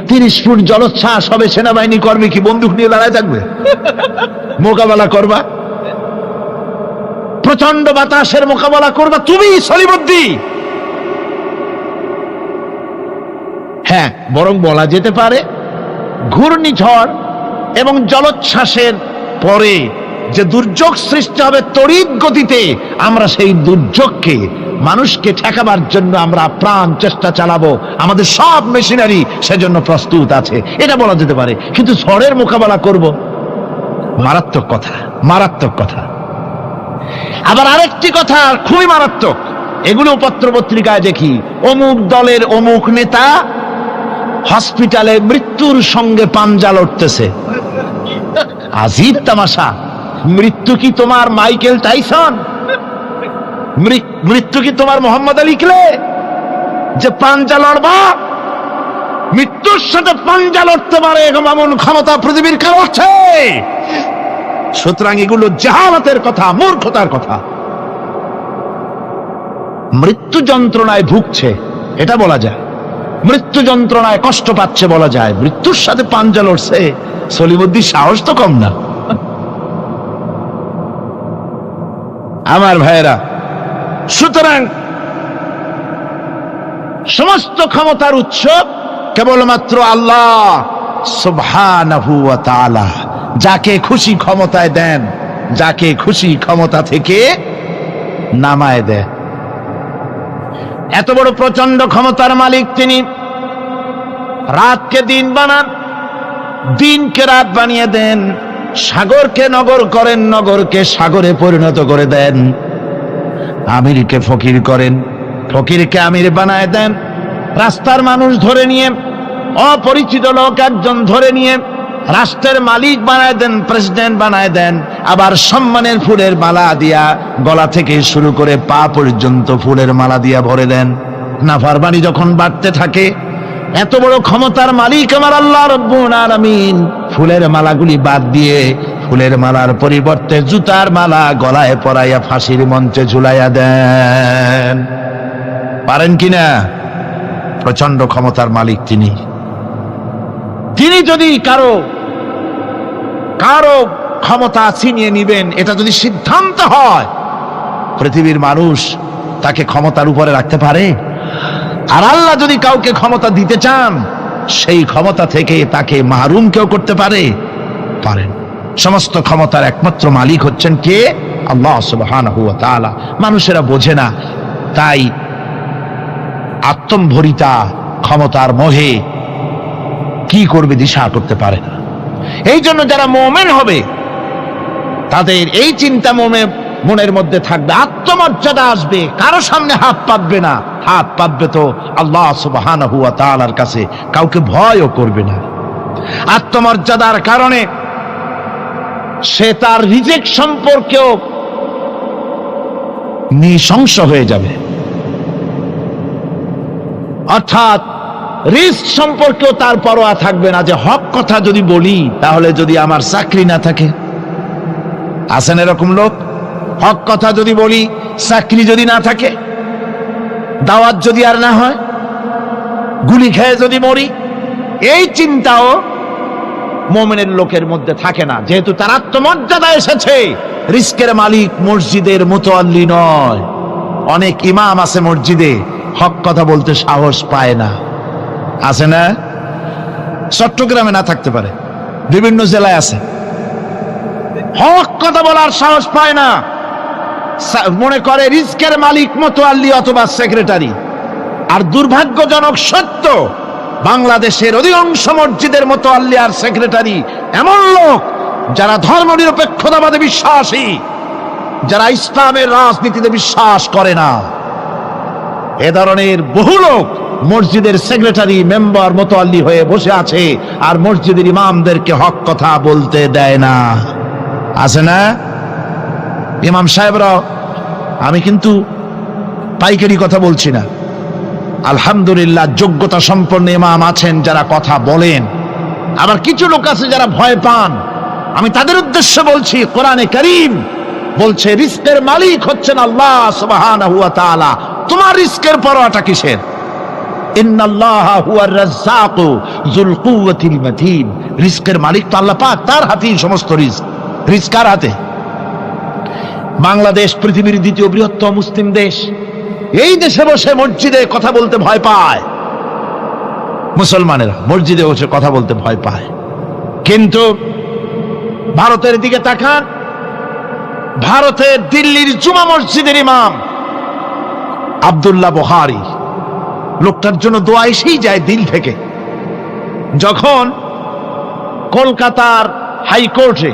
30 ফুট জলোচ্ছ্বাস হবে, সেনাবাহিনী কর্মী কি বন্দুক নিয়ে দাঁড়ায় থাকবে? মোকাবেলা করবা, প্রচন্ড বাতাসের মোকাবেলা করবা তুমি সলিমুদ্দি। হ্যাঁ, বরং বলা যেতে পারে ঘূর্ণিঝড় এবং জলোচ্ছ্বাসের পরে যে দুর্যোগ সৃষ্টি হবে তড়িৎ গতিতে, আমরা সেই দুর্যোগকে, মানুষকে ঠেকাবার জন্য আমরা প্রাণ চেষ্টা চালাবো, আমাদের সব মেশিনারি সেজন্য প্রস্তুত আছে, এটা বলা যেতে পারে। কিন্তু ঝড়ের মোকাবেলা করব, মারাত্মক কথা, মারাত্মক কথা। আবার আরেকটি কথা খুবই মারাত্মক, এগুলো পত্র পত্রিকায় দেখি, অমুক দলের অমুক নেতা হসপিটালে মৃত্যুর সঙ্গে পাঞ্জা লড়তেছে। আজীব তামাশা! মৃত্যু কি তোমার মাইকেল টাইসন? মৃত্যু কি তোমার মোহাম্মদ আলী ক্লে যে পাঞ্জা লড়বা? মৃত্যুর সাথে পাঞ্জা লড়তে পারে এমন ক্ষমতা পৃথিবীর কারো আছে? সুতরাং এগুলো জাহালাতের কথা, মূর্খতার কথা। মৃত্যু যন্ত্রণায় ভুগছে এটা বলা যায়, মৃত্যু যন্ত্রণায় কষ্ট পাচ্ছে বলা যায়, মৃত্যুর সাথে পাঞ্জা লড়ছে সলিমুদ্দিন সাহস তো কম না। আমার ভাইয়েরা, সুতরাং সমস্ত ক্ষমতার উৎস কেবলমাত্র আল্লাহ সুবহানাহু ওয়া তাআলা। যাকে খুশি ক্ষমতায় দেন, যাকে খুশি ক্ষমতা থেকে নামায় দেন। এত বড় প্রচন্ড ক্ষমতার মালিক তিনি। রাতকে দিন বানান, দিনকে রাত বানিয়ে দেন, সাগরকে নগর করেন, নগরকে সাগরে পরিণত করে দেন, আমিরকে ফকির করেন, ফকিরকে আমির বানায় দেন, রাস্তার মানুষ ধরে নিয়ে, অপরিচিত লোক একজন ধরে নিয়ে রাষ্ট্রের মালিক বানায় দেন, প্রেসিডেন্ট বানায় দেন, আবার সম্মানের ফুলের মালা দিয়া গলা থেকে শুরু করে পা পর্যন্ত ফুলের মালা দিয়া ভরে দেন। নাফরমানি যখন বাড়তে থাকে, এত বড় ক্ষমতার মালিক আমার আল্লাহ রব্বুল আলামিন ফুলের মালাগুলি বাদ দিয়ে ফুলের মালার পরিবর্তে জুতার মালা গলায় পরাইয়া ফাঁসির মঞ্চে ঝুলাইয়া দেন। পারেন কিনা? প্রচন্ড ক্ষমতার মালিক তিনি। তিনি যদি কারো ক্ষমতা ছিনিয়ে নিবেন, এটা যদি সিদ্ধান্ত হয়, পৃথিবীর মানুষ তাকে ক্ষমতার উপরে রাখতে পারে? আর আল্লাহ যদি কাউকে ক্ষমতা দিতে চান, সেই ক্ষমতা থেকে তাকে মাহরুম কেউ করতে পারে? পারেন। সমস্ত ক্ষমতার একমাত্র মালিক হচ্ছেন কে? আল্লাহ সুবহানাহু ওয়া তাআলা। মানুষেরা বোঝে না, তাই আত্মম্ভরিতা ক্ষমতার মোহে কি করবে দিশা করতে পারে না। এই জন্য যারা মুমিন হবে তাদের এই চিন্তা মনের মধ্যে থাকবে, আত্মমর্যাদা আসবে, কারো সামনে হাত পাতবে না, হাত পাতবে তো আল্লাহ সুবহানাহু ওয়া তাআলার কাছে, কাউকে ভয়ও করবে না। আত্মমর্যাদার কারণে সে তার রিজিক সম্পর্কেও নৃশংস হয়ে যাবে, অর্থাৎ রিস্ক সম্পর্কেও তার পরোয়া থাকবে না, যে হক কথা যদি বলি তাহলে যদি আমার চাকরি না থাকে। আছেন এরকম লোক? হক কথা যদি বলি, চাকরি যদি না থাকে, দাওয়াত যদি আর না হয়, গুলি খেয়ে যদি মরি, এই চিন্তাও মুমিনের লোকের মধ্যে থাকে না, যেহেতু তার আত্মমর্যাদা এসেছে। রিস্কের মালিক মসজিদের মুতাওয়াল্লি নয়। অনেক ইমাম আছে মসজিদে, হক কথা বলতে সাহস পায় না। আছে না? চট্টগ্রামে না থাকতে পারে, বিভিন্ন জেলায় আছে, হক কথা বলার সাহস পায় না। মনে করে রিস্কের মালিক মুতাওয়াল্লি অথবা সেক্রেটারি। আর দুর্ভাগ্যজনক সত্য, বাংলাদেশের অধিকাংশ মসজিদের মুতাওয়াল্লি আর সেক্রেটারি এমন লোক যারা ধর্মনিরপেক্ষতাবাদে বিশ্বাসী, যারা ইসলামের রাজনীতিতে বিশ্বাস করে না। এ ধরনের বহু লোক মসজিদের সেক্রেটারি, মেম্বার, মুতাওয়াল্লি হয়ে বসে আছে, আর মসজিদের ইমামদেরকে হক কথা বলতে দেয় না। আছে না? ইমাম সাহেবরা, আমি কিন্তু পাইকারি কথা বলছি না, আলহামদুলিল্লাহ যোগ্যতা সম্পন্ন ইমাম আছেন যারা কথা বলেন। আবার কিছু লোক আছে যারা ভয় পান, আমি তাদের উদ্দেশ্যে বলছি, কোরআনে কারীম বলছে রিস্কের মালিক হচ্ছেন আল্লাহ সুবহানাহু ওয়া তাআলা। তোমার রিস্কের পরোয়াটা কিসের? ইন্নাল্লাহা হুয়ার রাজ্জাকু যুল কুওয়াতিল মাতিন। রিস্কের মালিক তো আল্লাহ পাক, তার হাতেই সমস্ত রিস্ক। রিস্ক কার হাতে? বাংলাদেশ পৃথিবীর দ্বিতীয় বৃহত্তম মুসলিম দেশ। এই দেশে বসে মসজিদে কথা বলতে ভয় পায় মুসলমানেরা, মসজিদে বসে কথা বলতে ভয় পায়। কিন্তু ভারতের দিকে তাকান, ভারতের দিল্লির জুমা মসজিদের ইমাম আব্দুল্লাহ বুখারী, লোকটার জন্য দোয়া এসেই যায় দিল থেকে। যখন কলকাতার হাইকোর্টে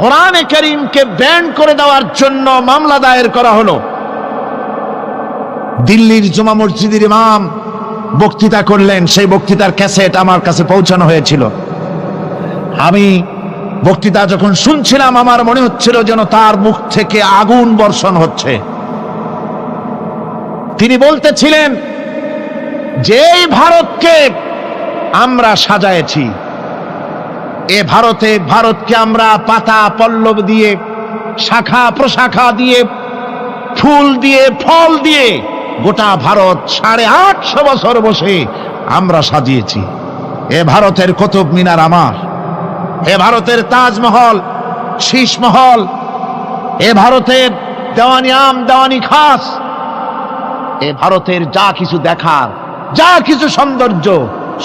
কোরআনে কারীমকে ব্যান করে দেওয়ার জন্য মামলা দায়ের করা হলো, দিল্লির জুমা মসজিদের ইমাম বক্তৃতা করলেন। সেই বক্তৃতার ক্যাসেট আমার কাছে পৌঁছানো হয়েছিল। আমি বক্তৃতা যখন শুনছিলাম, আমার মনে হচ্ছিল যেন তার মুখ থেকে আগুন বর্ষণ হচ্ছে। তিনি বলতেছিলেন, যেই ভারতকে আমরা সাজায়েছি, এ ভারতকে আমরা পাতা পল্লব দিয়ে, শাখা প্রশাখা দিয়ে, ফুল দিয়ে, ফল দিয়ে গোটা ভারত 850 বছর বসে আমরা সাজিয়েছি। এ ভারতের কুতুব মিনার আমার, এ ভারতের তাজমহল, শীষমহল, এ ভারতের দেওয়ানি আম, দেওয়ানি খাস, এ ভারতের যা কিছু দেখার, যা কিছু সৌন্দর্য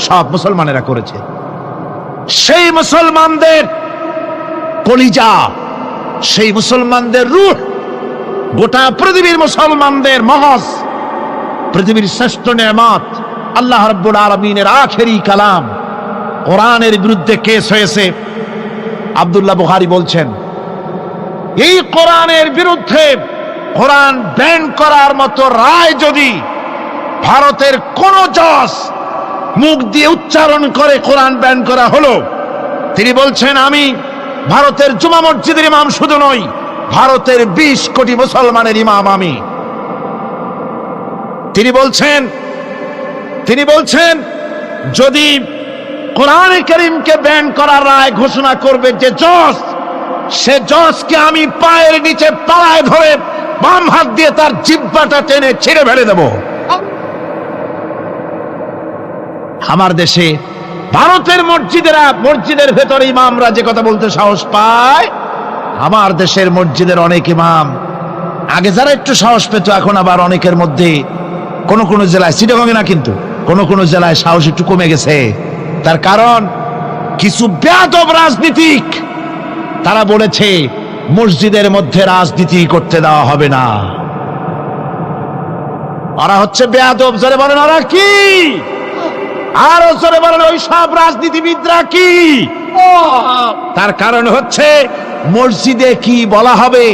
সব মুসলমানেরা করেছে। সেই মুসলমানদের কলিজা, সেই মুসলমানদের রূহ, গোটা পৃথিবীর মুসলমানদের মহজ, পৃথিবীর শ্রেষ্ঠ নেয়ামত আল্লাহ রাব্বুল আলামিনের আখেরি কালাম কোরআনের বিরুদ্ধে কেস হয়েছে। আব্দুল্লাহ বুখারী বলছেন, এই কোরআনের বিরুদ্ধে কোরআন ব্যান করার মতো রায় যদি ভারতের কোন জজ মুখ দিয়ে উচ্চারণ করে কোরআন ব্যান করা হলো, তিনি বলছেন, আমি ভারতের জুমা মসজিদের ইমাম শুধু নই, ভারতের 20 কোটি মুসলমানের ইমাম আমি। তিনি বলছেন যদি কোরআনে কারীমকে ব্যান করার রায় ঘোষণা করবে যে জজ, সে জজকে আমি পায়ের নিচে পাড়ায় ধরে বাম হাত দিয়ে তার জিহ্বাটা টেনে ছিঁড়ে ফেলে দেব। আমার দেশে ভারতের মসজিদের ভেতরে ইমামরা যে কথা বলতে সাহস পায়, আমার দেশের মসজিদের অনেক ইমাম, আগে যারা একটু সাহস পেত, এখন আবার অনেকের মধ্যে কোন জেলায়, চিটাগং না কিন্তু কোন জেলায় সাহস একটু কমে গেছে। তার কারণ কিছু বেয়াদব রাজনীতিক তারা বলেছে মসজিদের মধ্যে রাজনীতি করতে দেওয়া হবে না। ওরা হচ্ছে বেয়াদব। জোরে বলেন ওরা কি? আরো জোরে বলেন ওই সব রাজনীতিবিদরা কি? তার কারণ হচ্ছে মসজিদে কি বলা হবে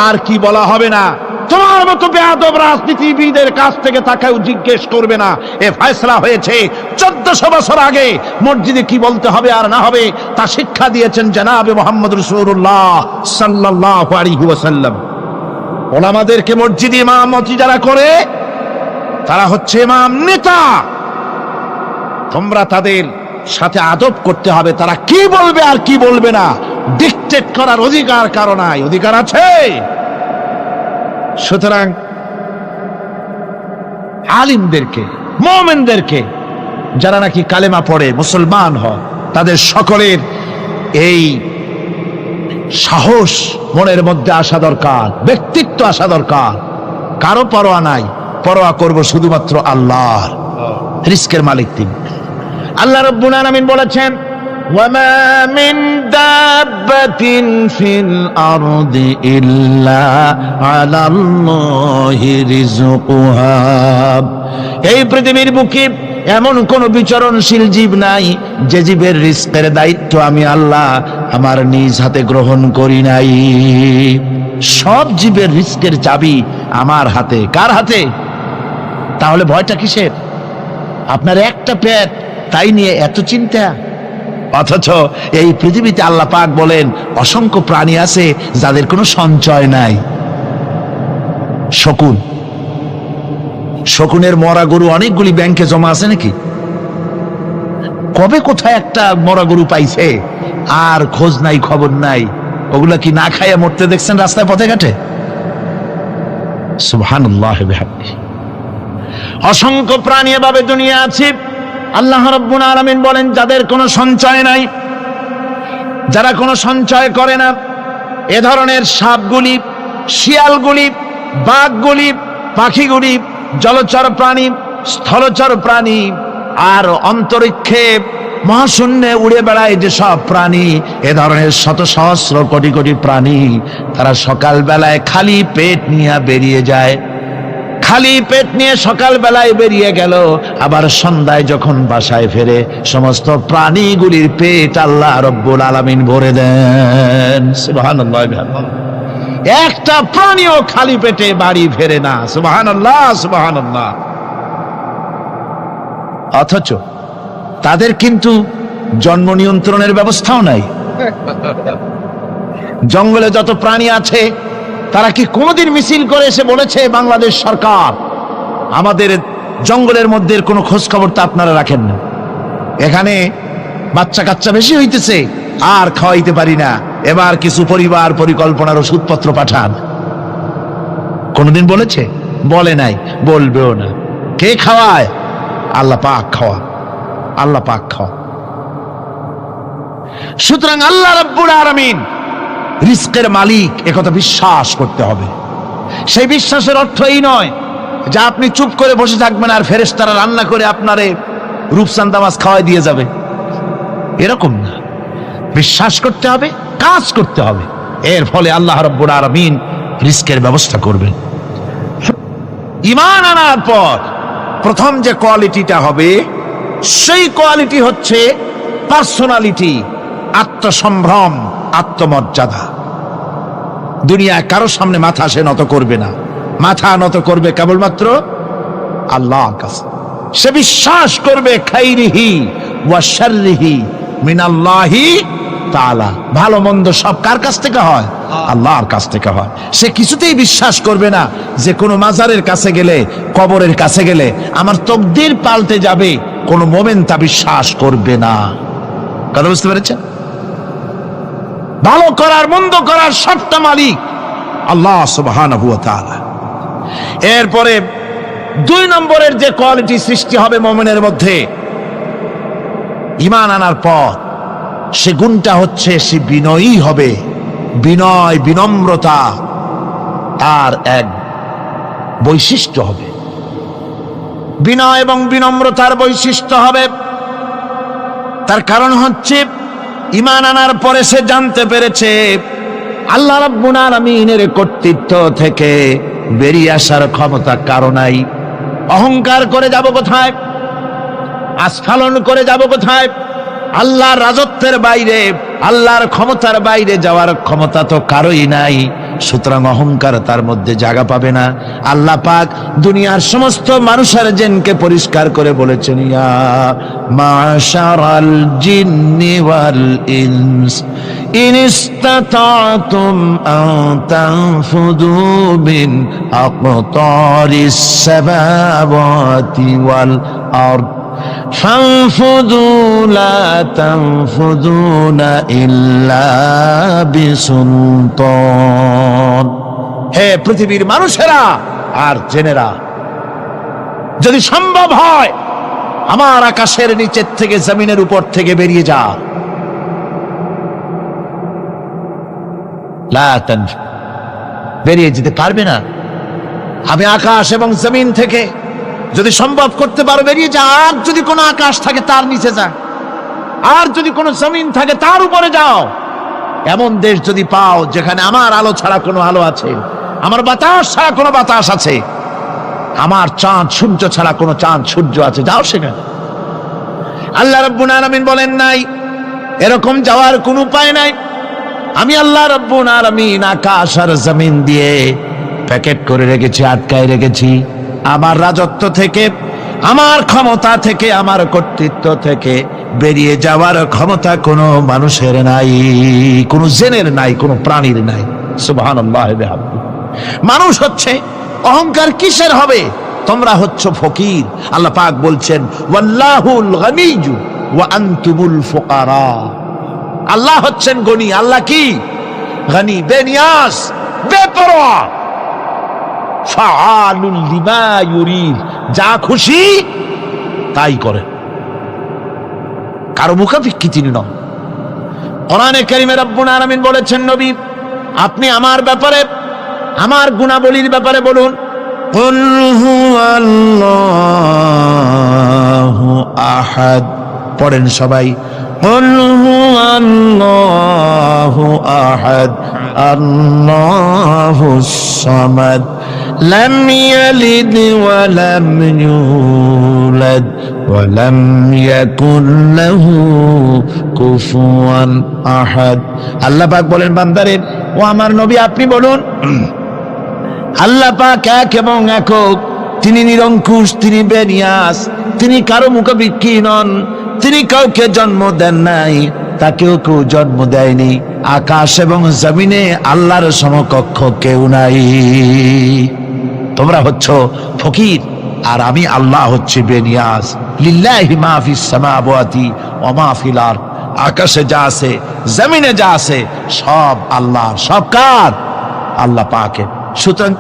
আর কি বলা হবে না তোমার মতো বেয়াদব রাজনীতিবিদের কাছ থেকে তাকেও জিজ্ঞেস করবে না। এ ফয়সালা হয়েছে 1400 বছর আগে। মসজিদে কি বলতে হবে আর না হবে তা শিক্ষা দিয়েছেন জনাবে মুহাম্মদ রাসূলুল্লাহ সাল্লাল্লাহু আলাইহি ওয়াসাল্লাম। ওলামাদেরকে মসজিদে ইমামতি যারা করে তারা হচ্ছে ইমাম নেতা। তোমরা তাদের সাথে আদব করতে হবে, তারা কি বলবে আর কি বলবে না ডিকটেট করার অধিকার কারো নাই। অধিকার আছে। সুতরাং আলিমদেরকে, মুমিনদেরকে, যারা নাকি কালেমা পড়ে মুসলমান হয়, তাদের সকলের এই সাহস মনের মধ্যে আসা দরকার, ব্যক্তিত্ব আসা দরকার। কারো পরোয়া নাই, পরোয়া করব শুধুমাত্র আল্লাহর। রিস্কের মালিক তিনি। আল্লাহ রাব্বুল আলামিন বলেছেন, ওয়ামা মিন দাব্বাতিন ফিল আরদি ইল্লা আলাল্লাহি রিজকুহা। এই পৃথিবীর বুকে এমন কোন বিচরণশীল জীব নাই যে জীবের রিস্কের দায়িত্ব আমি আল্লাহ আমার নিজ হাতে গ্রহণ করি নাই। সব জীবের রিস্কের চাবি আমার হাতে। কার হাতে? তাহলে ভয়টা কিসের? আপনার একটা পেট, তাই নিয়ে এত চিন্তা। অথচ এই পৃথিবীতে আল্লাহ পাক বলেন অসংখ্য প্রাণী আছে যাদের কোনো সঞ্চয় নাই। শকুনের মরা গরু অনেকগুলি ব্যাংকে জমা আছে নাকি? কবে কোথায় একটা মরা গরু পাইছে আর খোঁজ নাই, খবর নাই। ওগুলা কি না খাইয়া মরতে দেখছেন রাস্তায় পথে ঘাটে? সুবহানাল্লাহ বিহামদিহি। অসংখ্য প্রাণী এভাবে দুনিয়া আছে। আল্লাহ রাব্বুল আলামিন বলেন যাদের কোনো সঞ্চয় নাই, যারা কোনো সঞ্চয় করে না, এ ধরনের সাপগুলি, শিয়ালগুলি, বাঘগুলি, পাখিগুলি, জলচর প্রাণী, স্থলচর প্রাণী আর অন্তরিক্ষে মহাশূন্যে উড়ে বেড়ায় যেসব প্রাণী, এ ধরনের শত সহস্র কোটি কোটি প্রাণী, তারা সকাল বেলায় খালি পেট নিয়ে বেরিয়ে যায়। খালি পেট নিয়ে সকাল বেলায় বেরিয়ে গেল, আবার সন্ধ্যায় যখন বাসায় ফেরে সমস্ত প্রাণীগুলির পেট আল্লাহ রব্বুল আলামিন ভরে দেন। সুবহানাল্লাহ। একটা প্রাণীও খালি পেটে বাড়ি ফেরে না। সুবহানাল্লাহ, সুবহানাল্লাহ। অথচ তাদের কিন্তু জন্ম নিয়ন্ত্রণের ব্যবস্থাও নাই। জঙ্গলে যত প্রাণী আছে তারা কি কোনোদিন মিছিল করে এসে বলেছে বাংলাদেশ সরকার আমাদের জঙ্গলের মধ্যে কোনো খোঁজ খবর তো আপনারা রাখেন না। এখানে বাচ্চা কাচ্চা বেশি হইতেছে, আর খাওয়াইতে পারি না, এবার কিছু পরিবার পরিকল্পনার ওষুধপত্র পাঠান। কোনদিন বলেছে? বলে নাই, বলবেও না। কে খাওয়ায়? আল্লাহ পাক খাওয়া, আল্লাহ পাক খাওয়া। সুতরাং আল্লাহ রাব্বুল আলামিন রিজকের মালিক, একথা বিশ্বাস করতে হবে। সেই বিশ্বাসের অর্থ এই নয় যে আপনি চুপ করে বসে থাকবেন আর ফেরেশতারা রান্না করে আপনারে রূপচাঁদা মাছ খাওয়াই দিয়ে যাবে, এরকম না। বিশ্বাস করতে হবে, কাজ করতে হবে, এর ফলে আল্লাহ রাব্বুল আলামিন রিজকের ব্যবস্থা করবেন। ঈমান আনার পর প্রথম যে কোয়ালিটিটা হবে, সেই কোয়ালিটি হচ্ছে পার্সোনালিটি, আত্মসম্ভ্রম, আত্মমর্যাদা। দুনিয়ায় কারো সামনে মাথা সে নত করবে না, মাথা নত করবে কেবলমাত্র আল্লাহর কাছে। সে বিশ্বাস করবে খাইরিহি ওয়া শাররিহি মিনাল্লাহি তাআলা, ভালো মন্দ সব কার কাছ থেকে হয়? আল্লাহর কাছ থেকে হয়। সে কিছুতেই বিশ্বাস করবে না যে কোনো মাজারের কাছে গেলে, কবরের কাছে গেলে আমার তকদির পাল্টে যাবে, কোনো মোমেন তা বিশ্বাস করবে না। কথা বুঝতে পেরেছেন? ভালো করার মন্দ করার সবটা মালিক আল্লাহ সুবহানাহু ওয়া তাআলা। এরপরে 2 নম্বরের যে কোয়ালিটি সৃষ্টি হবে মুমিনের মধ্যে ঈমান আনার পর, সে গুণটা হচ্ছে সে বিনয়ী হবে। বিনয়, বিনম্রতা তার এক বৈশিষ্ট্য হবে। বিনয় এবং বিনম্রতার বৈশিষ্ট্য হবে। তার কারণ হচ্ছে ঈমান আনার পরে সে জানতে পেরেছে আল্লাহ রাব্বুল আলামিনের কর্তৃত্ব থেকে বেরিয়ে আসার ক্ষমতা কারো নাই। অহংকার করে যাব কোথায়? আস্ফালন করে যাব কোথায়? আল্লাহর রাজত্বের বাইরে, আল্লাহর ক্ষমতার বাইরে যাওয়ার ক্ষমতা তো কারোই নাই। সুতরাং অহংকার তার মধ্যে জায়গা পাবে না। আল্লাহ পাক দুনিয়ার সমস্ত মানুষের জিনকে পরিষ্কার করে বলেছেন, ইয়া মাশারাল জিন্নি ওয়াল ইনস ইন ইসতাতাতুম আন তানফুদু মিন আকতারিস সামাওয়াতি ওয়াল আরদ ফানফুদু লা তানফুদুনা ইল্লা বিসুলতান। হে পৃথিবীর মানুষেরা আর জেনেরা, যদি সম্ভব হয় আমার আকাশের নিচের থেকে, জমিনের উপর থেকে বেরিয়ে যা। লা তানফু, বেরিয়ে যেতে পারবে না। আমি আকাশ এবং জমিন থেকে যদি সম্ভব করতে পারো বেরিয়ে যা। আর যদি কোনো আকাশ থাকে তার নিচে যা, আর যদি কোনো জমিন থাকে তার উপরে যাও। এমন দেশ যদি পাও যেখানে আমার আলো ছাড়া কোনো আলো আছে, আমার বাতাস ছাড়া কোনো বাতাস আছে, আমার চাঁদ সূর্য ছাড়া কোনো চাঁদ সূর্য আছে, যাও সেখানে। আল্লাহ রাব্বুল আলামিন বলেন নাই এরকম যাওয়ার কোনো উপায় নাই। আমি আল্লাহ রাব্বুল আলামিন আকাশ আর জমিন দিয়ে প্যাকেট করে রেখেছি, আটকায় রেখেছি। আমার রাজত্ব থেকে, আমার ক্ষমতা থেকে, আমার কর্তৃত্ব থেকে বেরিয়ে যাওয়ার ক্ষমতা কোনো মানুষের নাই, কোনো জিনের নাই, কোনো প্রাণীর নাই। সুবহানাল্লাহ। মানুষ হচ্ছে, অহংকার কিসের হবে? তোমরা হচ্ছ ফকির। আল্লাহ পাক বলছেন ওয়াল্লাহুল গনিয়্যু ওয়া আনতুমুল ফুকারা। আল্লাহ হচ্ছেন গনি। আল্লাহ কি? গনি, বেনিয়াজ, বেপরোয়া। ফাআলুল লিমা ইউরিদ, যা খুশি তাই করে, কারো মুখাপেক্ষী তিনি নন। কোরআনে কারীমে রব্বুল আলামিন বলেছেন, নবী আপনি আমার ব্যাপারে, আমার গুণাবলীর ব্যাপারে বলুন। কুল হুয়াল্লাহু আহাদ, পড়েন সবাই। কুল হুয়াল্লাহু আহাদ আল্লাহুস সামাদ লাম ইয়ালিদ ওয়া লাম ইউলাদ ওয়া লাম ইয়াকুল লাহু কুফুয়ান আহাদ। আল্লাহ পাক বলেন, বান্দারে ও আমার নবী আপনি বলুন, আল্লাহ পাক এক এবং একক, তিনি নিরঙ্কুশ, তিনি বেনিয়াস, তিনি কারো মুখাপেক্ষী নন, তিনি কাউকে জন্ম দেন নাই, তাকেও কেউ জন্ম দেয়নি। আকাশ এবং জমিনে আল্লাহর সমকক্ষ কেউ নাই। তোমরা হচ্ছ ফকির, আর আমি আল্লাহ হচ্ছে বেনিয়াজ। লিল্লাহি মা ফিস সামাওয়াতি ওয়া মা ফিল আরদ, আকাশে যা আছে জমিনে যা আছে সব আল্লাহ, সব কার? আল্লাহ পাকের। সুতরাং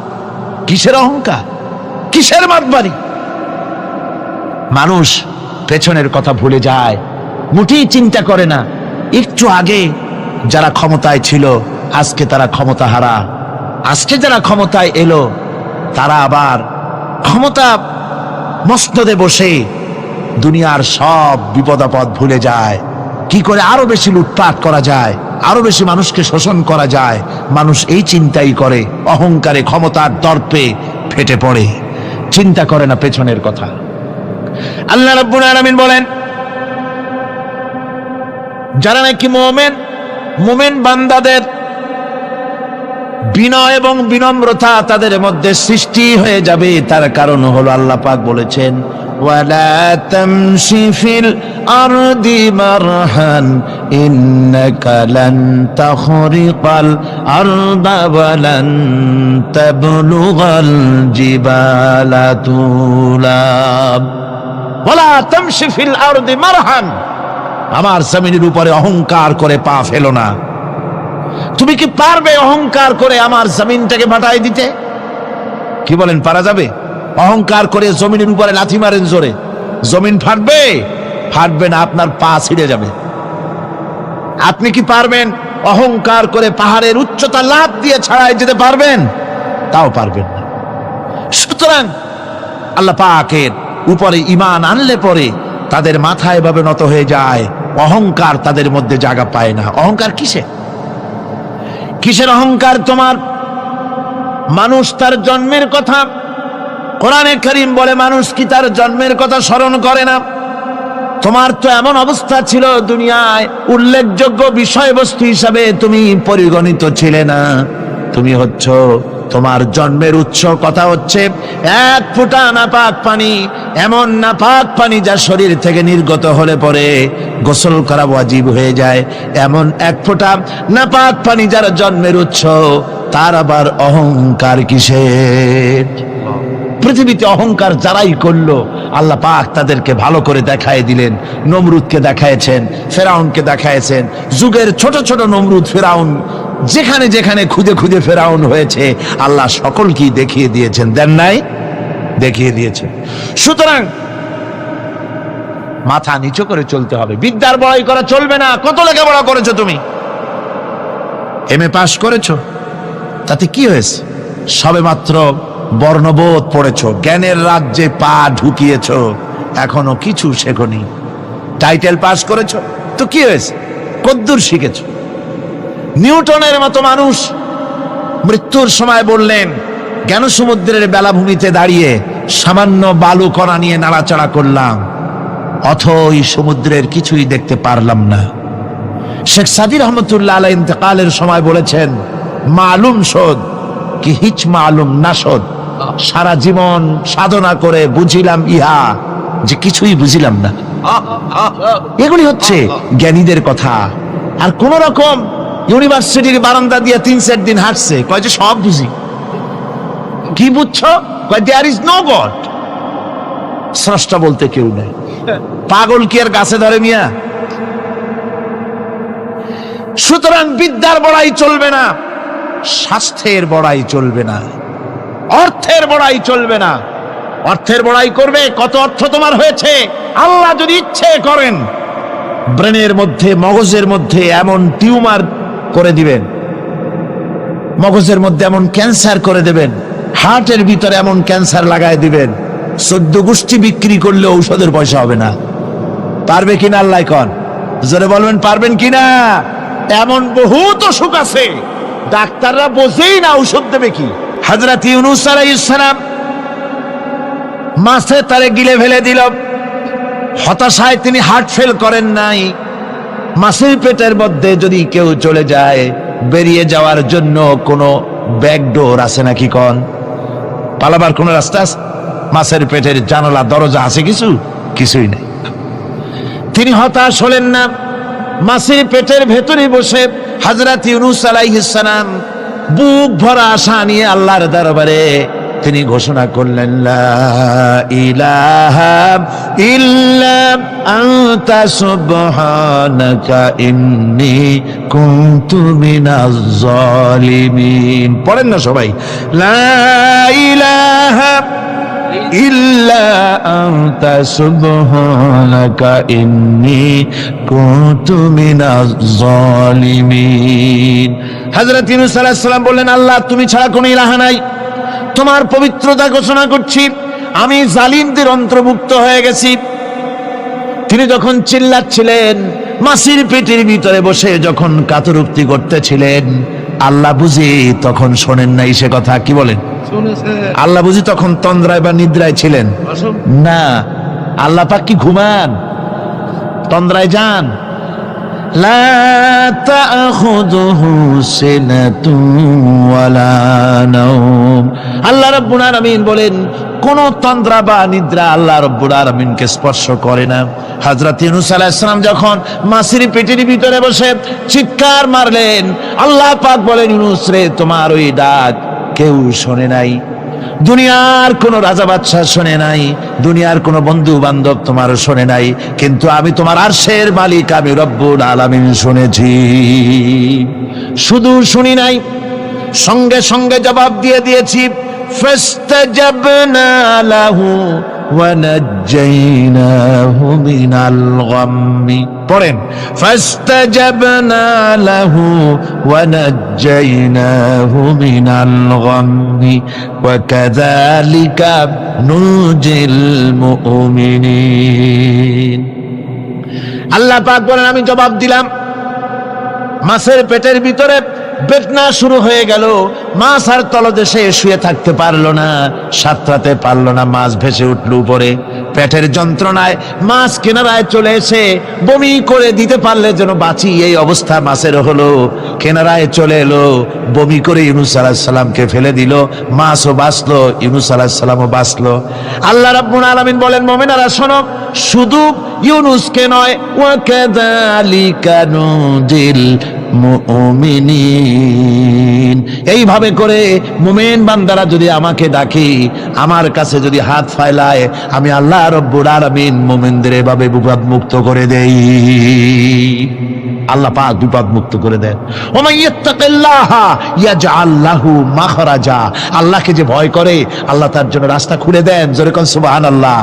কিসের অহংকার, কিসের মাতবাড়ি? মানুষ পেছনের কথা ভুলে যায়, মোটেই চিন্তা করে না একটু আগে যারা ক্ষমতায় ছিল আজকে তারা ক্ষমতা হারা, আজকে যারা ক্ষমতায় এলো তারা আবার ক্ষমতা মসনদে বসে দুনিয়ার সব বিপদ আপদ ভুলে যায়। কি করে আরো বেশি লুটপাট করা যায়, আরো বেশি মানুষকে শোষণ করা যায়, মানুষ এই চিন্তাই করে, অহংকারে ক্ষমতার দর্পে ফেটে পড়ে, চিন্তা করে না পেছনের কথা। আল্লাহ রাব্বুল আলামিন বলেন, যারা নাকি মুমিন বান্দাদের বিনয় এবং বিনম্রতা তাদের মধ্যে সৃষ্টি হয়ে যাবে, তার কারণ হলো আল্লাহ পাক বলেছেন, ওয়ালা তামশি ফিল আরদি মারহান ইন্নাকা লান তাখরিকাল আরদা ওয়া লান তাবলুগাল জিবালা তুলা। ওয়ালা তামশি ফিল আরদি মারহান, আমার জমিনের উপরে অহংকার করে পা ফেলো না। তুমি কি পারবে অহংকার করে আমার জমিনটাকে ফাটাই দিতে? কি বলেন, পারা যাবে? অহংকার করে জমিনের উপরে লাথি মারেন জোরে, জমিন ফাটবে? ফাটবে না, আপনার পা ছিঁড়ে যাবে। আপনি কি পারবেন অহংকার করে পাহাড়ের উচ্চতা লাফ দিয়ে ছাড়াই যেতে পারবেন? তাও পারবেন না। সুতরাং আল্লাহ পাকের উপরে ঈমান আনলে পরে তাদের মাথা এভাবে নত হয়ে যায়, অহংকার তাদের মধ্যে জায়গা পায় না। অহংকার কিসের অহংকার তোমার? মানুষ তার জন্মের কথা, কোরআনে কারীম বলে মানুষ কি তার জন্মের কথা স্মরণ করে না? তোমার তো এমন অবস্থা ছিল, দুনিয়ায় উল্লেখযোগ্য বিষয়বস্তু হিসাবে তুমি পরিগণিত ছিলে না। তুমি হচ্ছ, তোমার জন্মের উৎস কথা হচ্ছে এক ফোঁটা নাপাক পানি, এমন নাপাক পানি যা শরীর থেকে নির্গত হলে পরে গোসল করা ওয়াজিব হয়ে যায়, এমন এক ফোঁটা নাপাক পানি যার জন্মের উৎস, তার আবার অহংকার কিসের? পৃথিবীতে অহংকার যারাই করলো আল্লাহ পাক তাদেরকে ভালো করে দেখায় দিলেন। নমরুদকে দেখায়ছেন, ফেরাউনকে দেখায়ছেন, যুগের ছোট ছোট নমরুদ ফেরাউন যেখানে যেখানে খুদে খুদে ফেরাউন হয়েছে আল্লাহ সকলকেই দেখিয়ে দিয়েছেন, দেন নাই? দেখিয়ে দিয়েছেন। সুতরাং মাথা নিচু করে চলতে হবে, বিদ্যার বড়াই করা চলবে না। কত লেখাপড়া করেছো তুমি? এমএ পাস করেছো, তাতে কি হয়েছে? সবে মাত্র বর্ণবোধ পড়েছো, জ্ঞানের রাজ্যে পা ঢুকিয়েছো, এখনো কিছু শেখনি। টাইটেল পাস করেছো, তো কি হয়েছে? কদ্দুর শিখেছো? নিউটনের মতো মানুষ মৃত্যুর সময় বললেন, জ্ঞান সমুদ্রের বেলাভূমিতে দাঁড়িয়ে সামান্য বালু কণা নিয়ে নাড়াচাড়া করলাম, অথই সমুদ্রের কিছুই দেখতে পারলাম না। শেখ সাদী রহমতুল্লাহ আলাইহি ইন্তেকালের সময় বলেছেন, মালুম শোধ কি হিচ মালুম না শোধ, সারা জীবন সাধনা করে বুঝিলাম ইহা যে কিছুই বুঝিলাম না। এগুলি হচ্ছে জ্ঞানীদের কথা। আর কোন রকম ইউনিভার্সিটির বারান্দা দিয়ে 3-4 দিন হাঁটছে, কয় যে সব বুঝি। কি বুঝছো? কয় দেয়ার ইজ নো গড, স্রষ্টা বলতে কেউ নেই। পাগল কি আর গাছে ধরে মিয়া? সুতরাং বিদ্যার বড়াই চলবে না, স্বাস্থ্যের বড়াই চলবে না, অর্থের বড়াই চলবে না। অর্থের বড়াই করবে, কত অর্থ তোমার হয়েছে? আল্লাহ যদি ইচ্ছে করেন ব্রেনের মধ্যে, মগজের মধ্যে এমন টিউমার করে দিবেন, মগজের মধ্যে এমন ক্যান্সার করে দেবেন, হার্টের ভিতরে এমন ক্যান্সার লাগায় দিবেন, 14 গোষ্ঠী বিক্রি করলে ঔষধের পয়সা হবে না। পারবে কিনা আল্লাহ কন? জোরে বলবেন, পারবেন কিনা? এমন বহুত অসুখ আছে ডাক্তাররা বোঝেই না ঔষধ দেবে কি। হযরত ইউনূস আলাইহিস সালাম মাছে তারে গিলে ফেলে দিল, হতাশায় তিনি হার্ট ফেল করেন নাই। মাছের পেটের মধ্যে যদি কেউ চলে যায়, বেরিয়ে যাওয়ার জন্য কোনো ব্যাকডোর আছে নাকি কন? পালাবার কোন রাস্তা আছে? মাছের পেটের জানালা দরজা আছে কিছু? কিছুই নেই। তিনি হতাশ হলেন না, মাছের পেটের ভেতরে বসে হযরত ইউনূস আলাইহিস সালাম বুক ভরা আশা নিয়ে আল্লাহর দরবারে তিনি ঘোষণা করলেন, লা ইলাহা ইল্লা আনতা সুবহানাকা ইন্নী কুনতু মিনাজ জালিমিন। পড়েন না সবাই, লা ইলাহা ইল্লা আনতা সুবহানাকা ইন্নী কুনতু মিনাজ জালিমিন। হযরত ইউনূস আলাইহিস সালাম বললেন, আল্লাহ তুমি ছাড়া কোনো ইলাহ নাই, তোমার পবিত্রতা ঘোষণা করছি, আমি জালিমদের অন্তর্ভুক্ত হয়ে গেছি। তিনি যখন চিল্লাচ্ছিলেন, মাছির পেটের ভিতরে বসে যখন কাতরুক্তি করতেছিলেন, আল্লাহ বুঝি তখন শোনেন নাই সে কথা? কি বলেন? আল্লাহ বুঝি তখন তন্দ্রায় বা নিদ্রায় ছিলেন? না, আল্লাহ পাক কি ঘুমান? তন্দ্রায় যান? লা তাখুযুহু সিনাতুন ওয়ালা নাওম। আল্লাহ রাব্বুল আলামিন বলেন, কোন তন্দ্রা বা নিদ্রা আল্লাহ রাব্বুল আলামিনকে স্পর্শ করে না। হযরত ইউনূস আলাইহিস সালাম যখন মাছের পেটের ভিতরে বসে চিৎকার মারলেন, আল্লাহ পাক বলেন, ইউনূস রে, তোমার ওই ডাক কেউ শোনে নাই, দুনিয়ার কোন রাজা বাদশাহ শোনে নাই, দুনিয়ার কোন বন্ধু বান্ধব তোমার শোনে নাই, কিন্তু আমি তোমার আরশের মালিক, আমি রব্বুল আলামিন শুনেছি। শুধু শুনি নাই, সঙ্গে সঙ্গে জবাব দিয়ে দিয়েছি। ফাস্তাজাবনা লাহু ওয়া নাজ্জাইনাহু মিনাল গাম্মি। পড়েন, ফাস্তাজাবনা লাহু ওয়া নাজ্জাইনাহু মিনাল গাম্মি ওয়া কাযালিকা নুজিল মুমিনিন। আল্লাহ পাক বলেন, আমি জবাব দিলাম। মাছের পেটের ভিতরে বেদনা শুরু হয়ে গেল, মাছ আর তলদেশে শুয়ে থাকতে পারলো না, সাঁতরাতে পারলো না, মাছ ভেসে উঠল উপরে। পেটের যন্ত্রণায় মাছ কিনারায় চলে এসে বমি করে দিতে পারলে যেন বাঁচি, এই অবস্থা মাছের হলো। কিনারায় চলে এলো, বমি করে ইউনূস আলাইহিস সালামকে ফেলে দিল, মাছও বাঁচলো, ইউনূস আলাইহিস সালামও বাঁচলো। আল্লাহ রাব্বুল আলামিন বলেন, মুমিনেরা শোনো, শুধু ইউনূসকে নয়, ওয়া কাযালিকা নুজিল মুমিনিন। এইভাবে করে মুমিন বান্দারা যদি আমাকে ডাকে, আমার কাছে যদি হাত ফাইলায়, আমি আল্লাহ রব্বুল আলামিন মুমিনদের এভাবে বিপদ মুক্ত করে দেই। আল্লাহ পাক বিপদ মুক্ত করে দেন। ওয়া মান ইয়াত্তাকিল্লাহা ইয়াজআল লাহু মাখরাজা। আল্লাহকে যে ভয় করে, আল্লাহ তার জন্য রাস্তা খুলে দেন। জোরে কোন সুবহানাল্লাহ।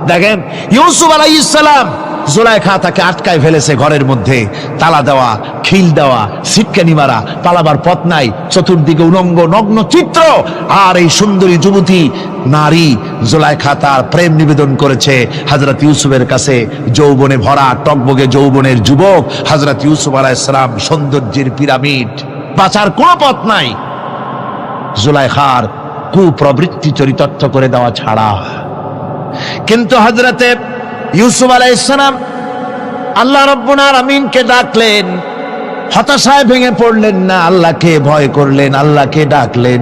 দেখেন, ইউসুফ আলাইহিস সালাম, জুলাইখা তাকে আটকায় ফেলেছে ঘরের মধ্যে, তালা দেওয়া, খিল দেওয়া, সিটকানি মারা, পালাবার পথ নাই, চতুর্দিকে উলঙ্গ নগ্ন চিত্র। আর এই সুন্দরী যুবতী নারী জুলাইখা তার প্রেম নিবেদন করেছে হযরত ইউসুফের কাছে। যৌবনে ভরা টকবগে যৌবনের যুবক হযরত ইউসুফ আলাইহিস সালাম, সৌন্দর্যের পিরামিড, বাঁচার কোনো পথ নাই জুলাইখার কুপ্রবৃত্তি চরিতার্থ করে দেওয়া ছাড়া। কিন্তু হযরতে ইউসুফ আলাইহিস সালাম আল্লাহ রাব্বুল আলামিনকে ডাকলেন, হতাশায় ভেঙে পড়লেন না, আল্লাহকে ভয় করলেন, আল্লাহকে ডাকলেন।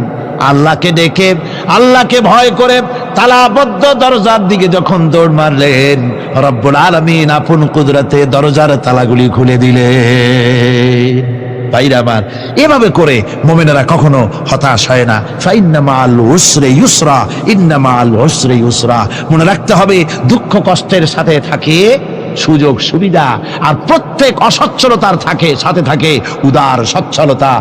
আল্লাহকে ডেকে, আল্লাহকে ভয় করে তালাবদ্ধ দরজার দিকে যখন দৌড় মারলেন, রব্বুল আলামিন আপন কুদরতে দরজার তালাগুলি খুলে দিলেন। ভাইরা আমার, এভাবে করে মুমিনেরা কখনো হতাশ হয় না। ফাইন্না মাআল উসরি ইউসরা, ইন্না মাআল উসরি ইউসরা। মনে রাখতে হবে, দুঃখ কষ্টের সাথে থাকে সুযোগ সুবিধা, আর প্রত্যেক অসচ্ছলতার সাথে থাকে উদার সচ্ছলতা।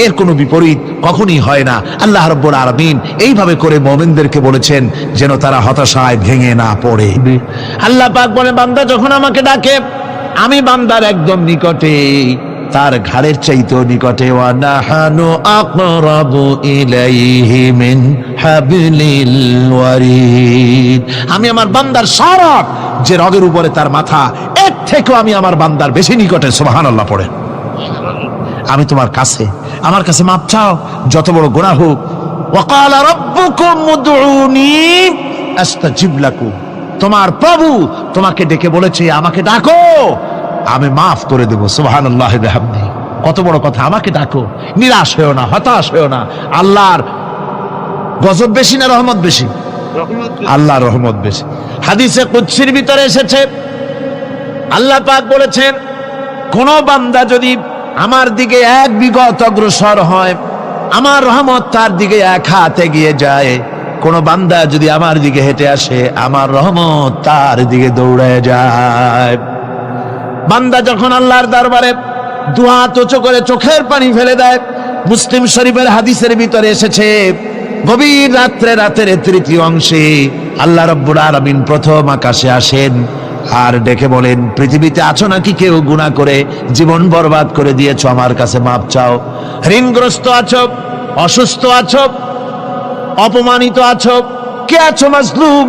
এর কোনো বিপরীত কখনই হয় না। আল্লাহ রাব্বুল আলামিন এইভাবে করে মুমিনদেরকে বলেছেন যেন তারা হতাশায় ভেঙে না পড়ে। আল্লাহ পাক বলে, বান্দা যখন আমাকে ডাকে, আমি বান্দার একদম নিকটে, তার ঘাড়ের চাইতেও নিকটে। ওয়া নাহানু আকরাবু ইলাইহি মিন হাবলিল ওয়ারিদ। আমি আমার বান্দার সরব যে রগের উপরে তার মাথা, এর থেকেও আমি আমার বান্দার বেশি নিকটে। সুবহানাল্লাহ পড়ে। আমি তোমার কাছে, আমার কাছে মাপ চাও, যত বড় গুনাহ হোক। ওয়া ক্বালা রাব্বুকুম উদউনি আস্তাজিব লাকুম। তোমার প্রভু তোমাকে ডেকে বলেছে, আমাকে ডাকো, আমি মাফ করে দেব। সুবহানাল্লাহি ওয়া বিহামদিহি। কত বড় কথা, আমাকে ডাকো, নিরাশ হয়েও না, হতাশ হয়েও না। আল্লাহর গজব বেশি না রহমত বেশি? আল্লাহর রহমত বেশি। হাদিসে কুদসির ভিতরে এসেছে, আল্লাহ পাক বলেছেন, কোন বান্দা যদি আমার দিকে এক বিগত অগ্রসর হয়, আমার রহমত তার দিকে এক হাত এগিয়ে যায়। কোন বান্দা যদি আমার দিকে হেঁটে আসে, আমার রহমত তার দিকে দৌড়ে যায়। বান্দা যখন আল্লাহর দরবারে দুহাত উঁচু করে চোখের পানি ফেলে দেয়, মুসলিম শরীফের হাদিসের ভিতরে এসেছে, গভীর রাতের তৃতীয় অংশে আল্লাহ রাব্বুল আলামিন প্রথম আকাশে আসেন আর ডেকে বলেন, পৃথিবীতে আছো নাকি কেউ গুনাহ করে জীবন বরবাদ করে দিয়েছো, আমার কাছে মাপ চাও। ঋণগ্রস্ত আছো, অসুস্থ আছো, অপমানিত আছো, কে আছো মাজলুম,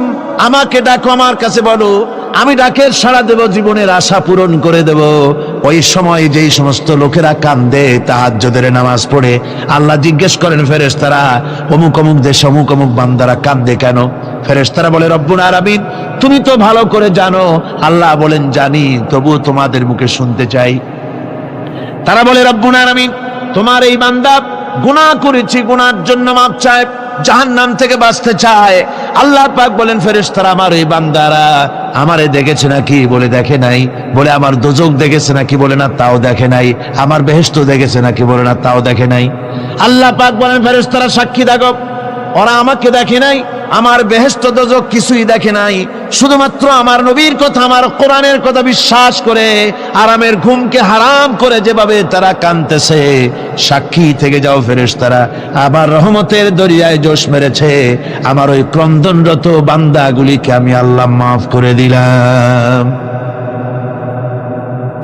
আমাকে ডাকো, আমার কাছে বলো, আমি ডাকের সাড়া দেব, জীবনের আশা পূরণ করে দেব। ওই সময় যেই সমস্ত লোকেরা কান্দে তাহাজ্জুদের নামাজ পড়ে, আল্লাহ জিজ্ঞেস করেন ফেরেশতারা, অমুক অমুক দেশে অমুক অমুক বান্দারা কান্দে কেন? ফেরেশতারা বলে, রব্বুল আলামিন তুমি তো ভালো করে জানো। আল্লাহ বলেন, জানি, তবুও তোমাদের মুখে শুনতে চাই। তারা বলে, রব্বুল আলামিন তোমার এই বান্দা গুনাহ করেছি, গুনার জন্য মাপ চায়, জাহান্নাম থেকে বাঁচতে চায়। আল্লাহ পাক বলেন, ফেরেশতারা আমার এই বান্দারা আমারে দেখেছে নাকি? বলে দেখে নাই। বলে আমার দোজখ দেখেছে নাকি? বলে না, তাও দেখে নাই। আমার বেহেশত দেখেছে নাকি? বলে না, তাও দেখে নাই। আল্লাহ পাক বলেন, ফেরেশতারা সাক্ষী থাকো, ওরা আমাকে দেখে নাই, আমার বেহেশত দোজখ কিছুই দেখে নাই, শুধুমাত্র আমার নবীর কথা, আমার কোরআনের কথা বিশ্বাস করে আরামের ঘুমকে হারাম করে যেভাবে তারা কাঁদতেছে, সাক্ষী থেকে যাও ফেরেশতারা, আমার রহমতের দরিয়ায় জোশ মেরেছে, আমার ওই ক্রন্দনরত বান্দাগুলিকে আমি আল্লাহ মাফ করে দিলাম।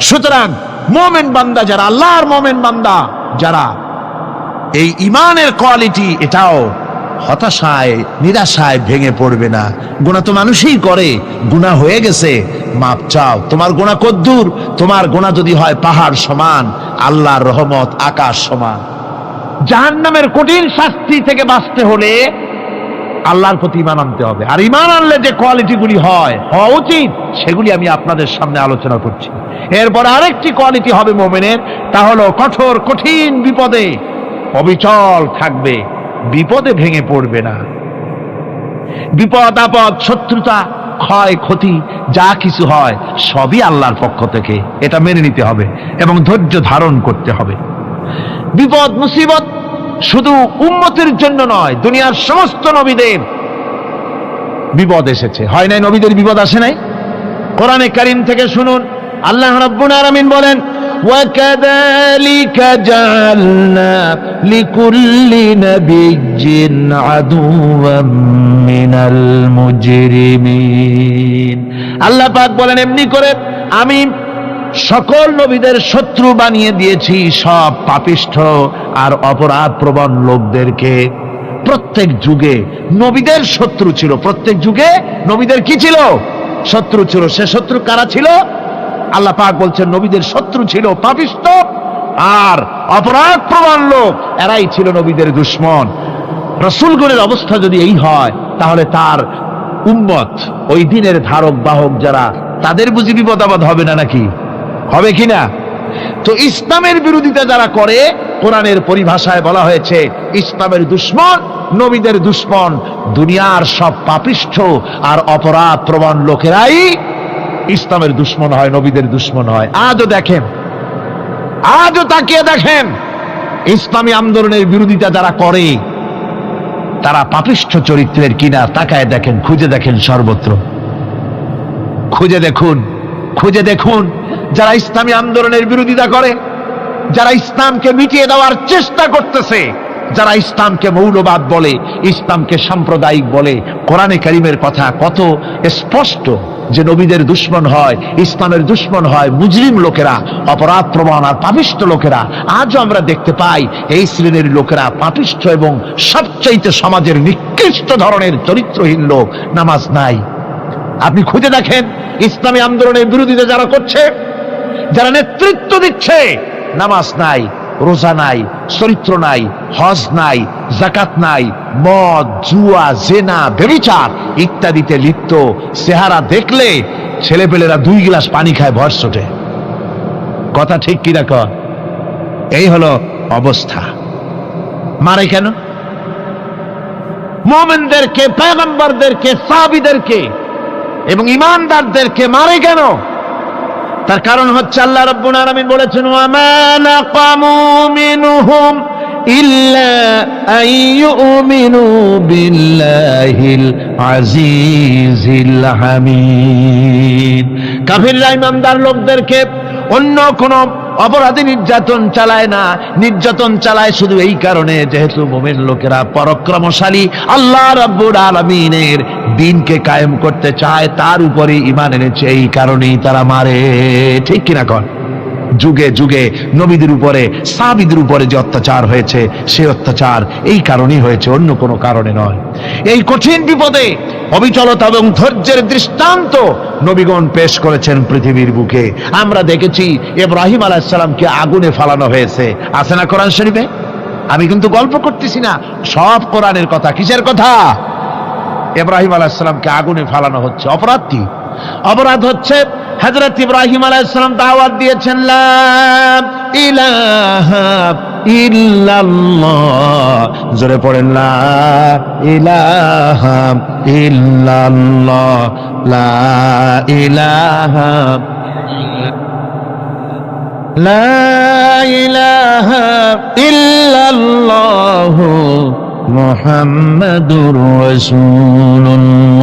সুতরাং মুমিন বান্দা যারা, আল্লাহর মুমিন বান্দা যারা, এই ঈমানের কোয়ালিটি, এটাও হতাশায় নিরাশায় ভেঙে পড়বে না। গুনাহ তো মানুষই করে, গুনাহ হয়ে গেছে, মাপ চাও। তোমার গুনাহ কদ্দুর? তোমার গুনাহ যদি হয় পাহাড় সমান, আল্লাহর রহমত আকাশ সমান। জাহান্নামের কঠিন শাস্তি থেকে বাঁচতে হলে আল্লাহর প্রতি ঈমান আনতে হবে। আর ঈমান আনলে যে কোয়ালিটিগুলি হওয়া উচিত, সেগুলি আমি আপনাদের সামনে আলোচনা করছি। এরপর আরেকটি কোয়ালিটি হবে মুমিনের, তা হলো কঠোর কঠিন বিপদে অবিচল থাকবে, বিপদে ভেঙে পড়বে না। বিপদ আপদ, শত্রুতা, ক্ষয় ক্ষতি যা কিছু হয় সবই আল্লাহর পক্ষ থেকে, এটা মেনে নিতে হবে এবং ধৈর্য ধারণ করতে হবে। বিপদ মুসিবত শুধু উম্মতের জন্য নয়, দুনিয়ার সমস্ত নবীদের বিপদ এসেছে, হয় নাই? নবীদের বিপদ আসে নাই? কোরআনে কারীম থেকে শুনুন, আল্লাহ রাব্বুল আলামিন বলেন, وَكَذَلِكَ جَعَلْنَا لِكُلِّ نَبِيٍّ عَدُوًّا مِنَ الْمُجْرِمِينَ। আল্লাহ পাক বলেন, এমনি করে আমি সকল নবীদের শত্রু বানিয়ে দিয়েছি সব পাপিষ্ঠ আর অপরাধ প্রবণ লোকদেরকে। প্রত্যেক যুগে নবীদের শত্রু ছিল, প্রত্যেক যুগে নবীদের কি ছিল? শত্রু ছিল। সে শত্রু কারা ছিল? আল্লাহ পাক বলছেন, নবীদের শত্রু ছিল পাপিষ্ঠ আর অপরাধ প্রবণ লোক, এরাই ছিল নবীদের দুশমন। রাসূলগণের অবস্থা যদি এই হয়, তাহলে তার উম্মত, ওই দিনের ধারক বাহক যারা, তাদের বুঝি বিপদ আপদ হবে না নাকি? হবে কিনা? তো ইসলামের বিরোধিতা যারা করে, কোরআনের পরিভাষায় বলা হয়েছে ইসলামের দুশমন, নবীদের দুশমন। দুনিয়ার সব পাপিষ্ঠ আর অপরাধ প্রবণ লোকেরাই ইসলামের দুশমন হয়, নবীদের দুশমন হয়। আজও দেখেন, আজও তাকিয়ে দেখেন, ইসলামী আন্দোলনের বিরোধিতা যারা করে তারা পাপিষ্ঠ চরিত্রের কিনা। তাকায় দেখেন, খুঁজে দেখেন, সর্বত্র খুঁজে দেখুন, খুঁজে দেখুন যারা ইসলামী আন্দোলনের বিরোধিতা করে, যারা ইসলামকে মিটিয়ে দেওয়ার চেষ্টা করতেছে, যারা ইসলামকে মৌলবাদ বলে, ইসলামকে সাম্প্রদায়িক বলে। কোরআনে কারীমের কথা কত স্পষ্ট যে নবীদের দুশমন হয়, ইসলামের দুশমন হয় মুজরিম লোকেরা, অপরাধ প্রবণ আর পাপিষ্ঠ লোকেরা। আজও আমরা দেখতে পাই এই শ্রেণীর লোকেরা পাপিষ্ঠ এবং সবচাইতে সমাজের নিকৃষ্ট ধরনের চরিত্রহীন লোক। নামাজ নাই। আপনি খুঁজে দেখেন, ইসলামী আন্দোলনের বিরোধিতা যারা করছে, যারা নেতৃত্ব দিচ্ছে, নামাজ নাই, রোজা নাই, চরিত্র নাই, হজ নাই, যাকাত নাই, মদ, জুয়া, জেনা, ব্যভিচার ইত্যাদিতে লিপ্ত। চেহারা দেখলে ছেলেপেলেরা 2 গ্লাস পানি খায়, ভর ছোটে। কথা ঠিক কি দেখো? এই হলো অবস্থা। মারে কেন? মুমিনদেরকে, পয়গম্বরদেরকে, সাহাবীদেরকে এবং ঈমানদারদেরকে মারে কেন? তার কারণ হচ্ছে আল্লাহ রাব্বুল আলামিন বলেছেন, ওয়া মা নাকামু মিনহুম ইল্লা আইয়ুমিনু বিল্লাহিল আজিজিল হামিদ। কাফিররা ঈমানদার লোকদেরকে অন্য কোন অপরাধী নির্যাতন চালায় না, নির্যাতন চালায় শুধু এই কারণে যেহেতু মুমিন লোকেরা পরাক্রমশালী, আল্লাহ রাব্বুল আলামিনের দ্বীনকে কায়েম করতে চায়, তার উপরে ঈমান এনেছে, এই কারণেই তারা মারে। ঠিক কিনা কন? যুগে যুগে নবীদের উপরে, সাহাবীদের উপরে যে অত্যাচার হয়েছে, সেই অত্যাচার এই কারণেই হয়েছে, অন্য কোনো কারণে নয়। এই কঠিন বিপদে অবিচলতা এবং ধৈর্যের দৃষ্টান্ত নবীগণ পেশ করেছেন পৃথিবীর বুকে। আমরা দেখেছি ইব্রাহিম আলাইহিস সালামকে আগুনে ফালানো হয়েছে, আছে না কোরআন শরীফে? আমি কিন্তু গল্প করতেছি না, সব কোরআনের কথা। কিসের কথা? ইব্রাহিম আলাইহিস সালামকে আগুনে ফালানো হচ্ছে। অপরাধ কি? অপরাধ হচ্ছে হযরত ইব্রাহিম আলাইহিস সালাম দাওয়াত দিয়েছেন লা ইলাহা ইল্লাল্লাহ। জোরে পড়েন লা ইলাহা ইল্লাল্লাহ, লা ইলাহা লা ইলাহা ইল্লাল্লাহ মুহাম্মাদুর রাসূলুল্লাহ।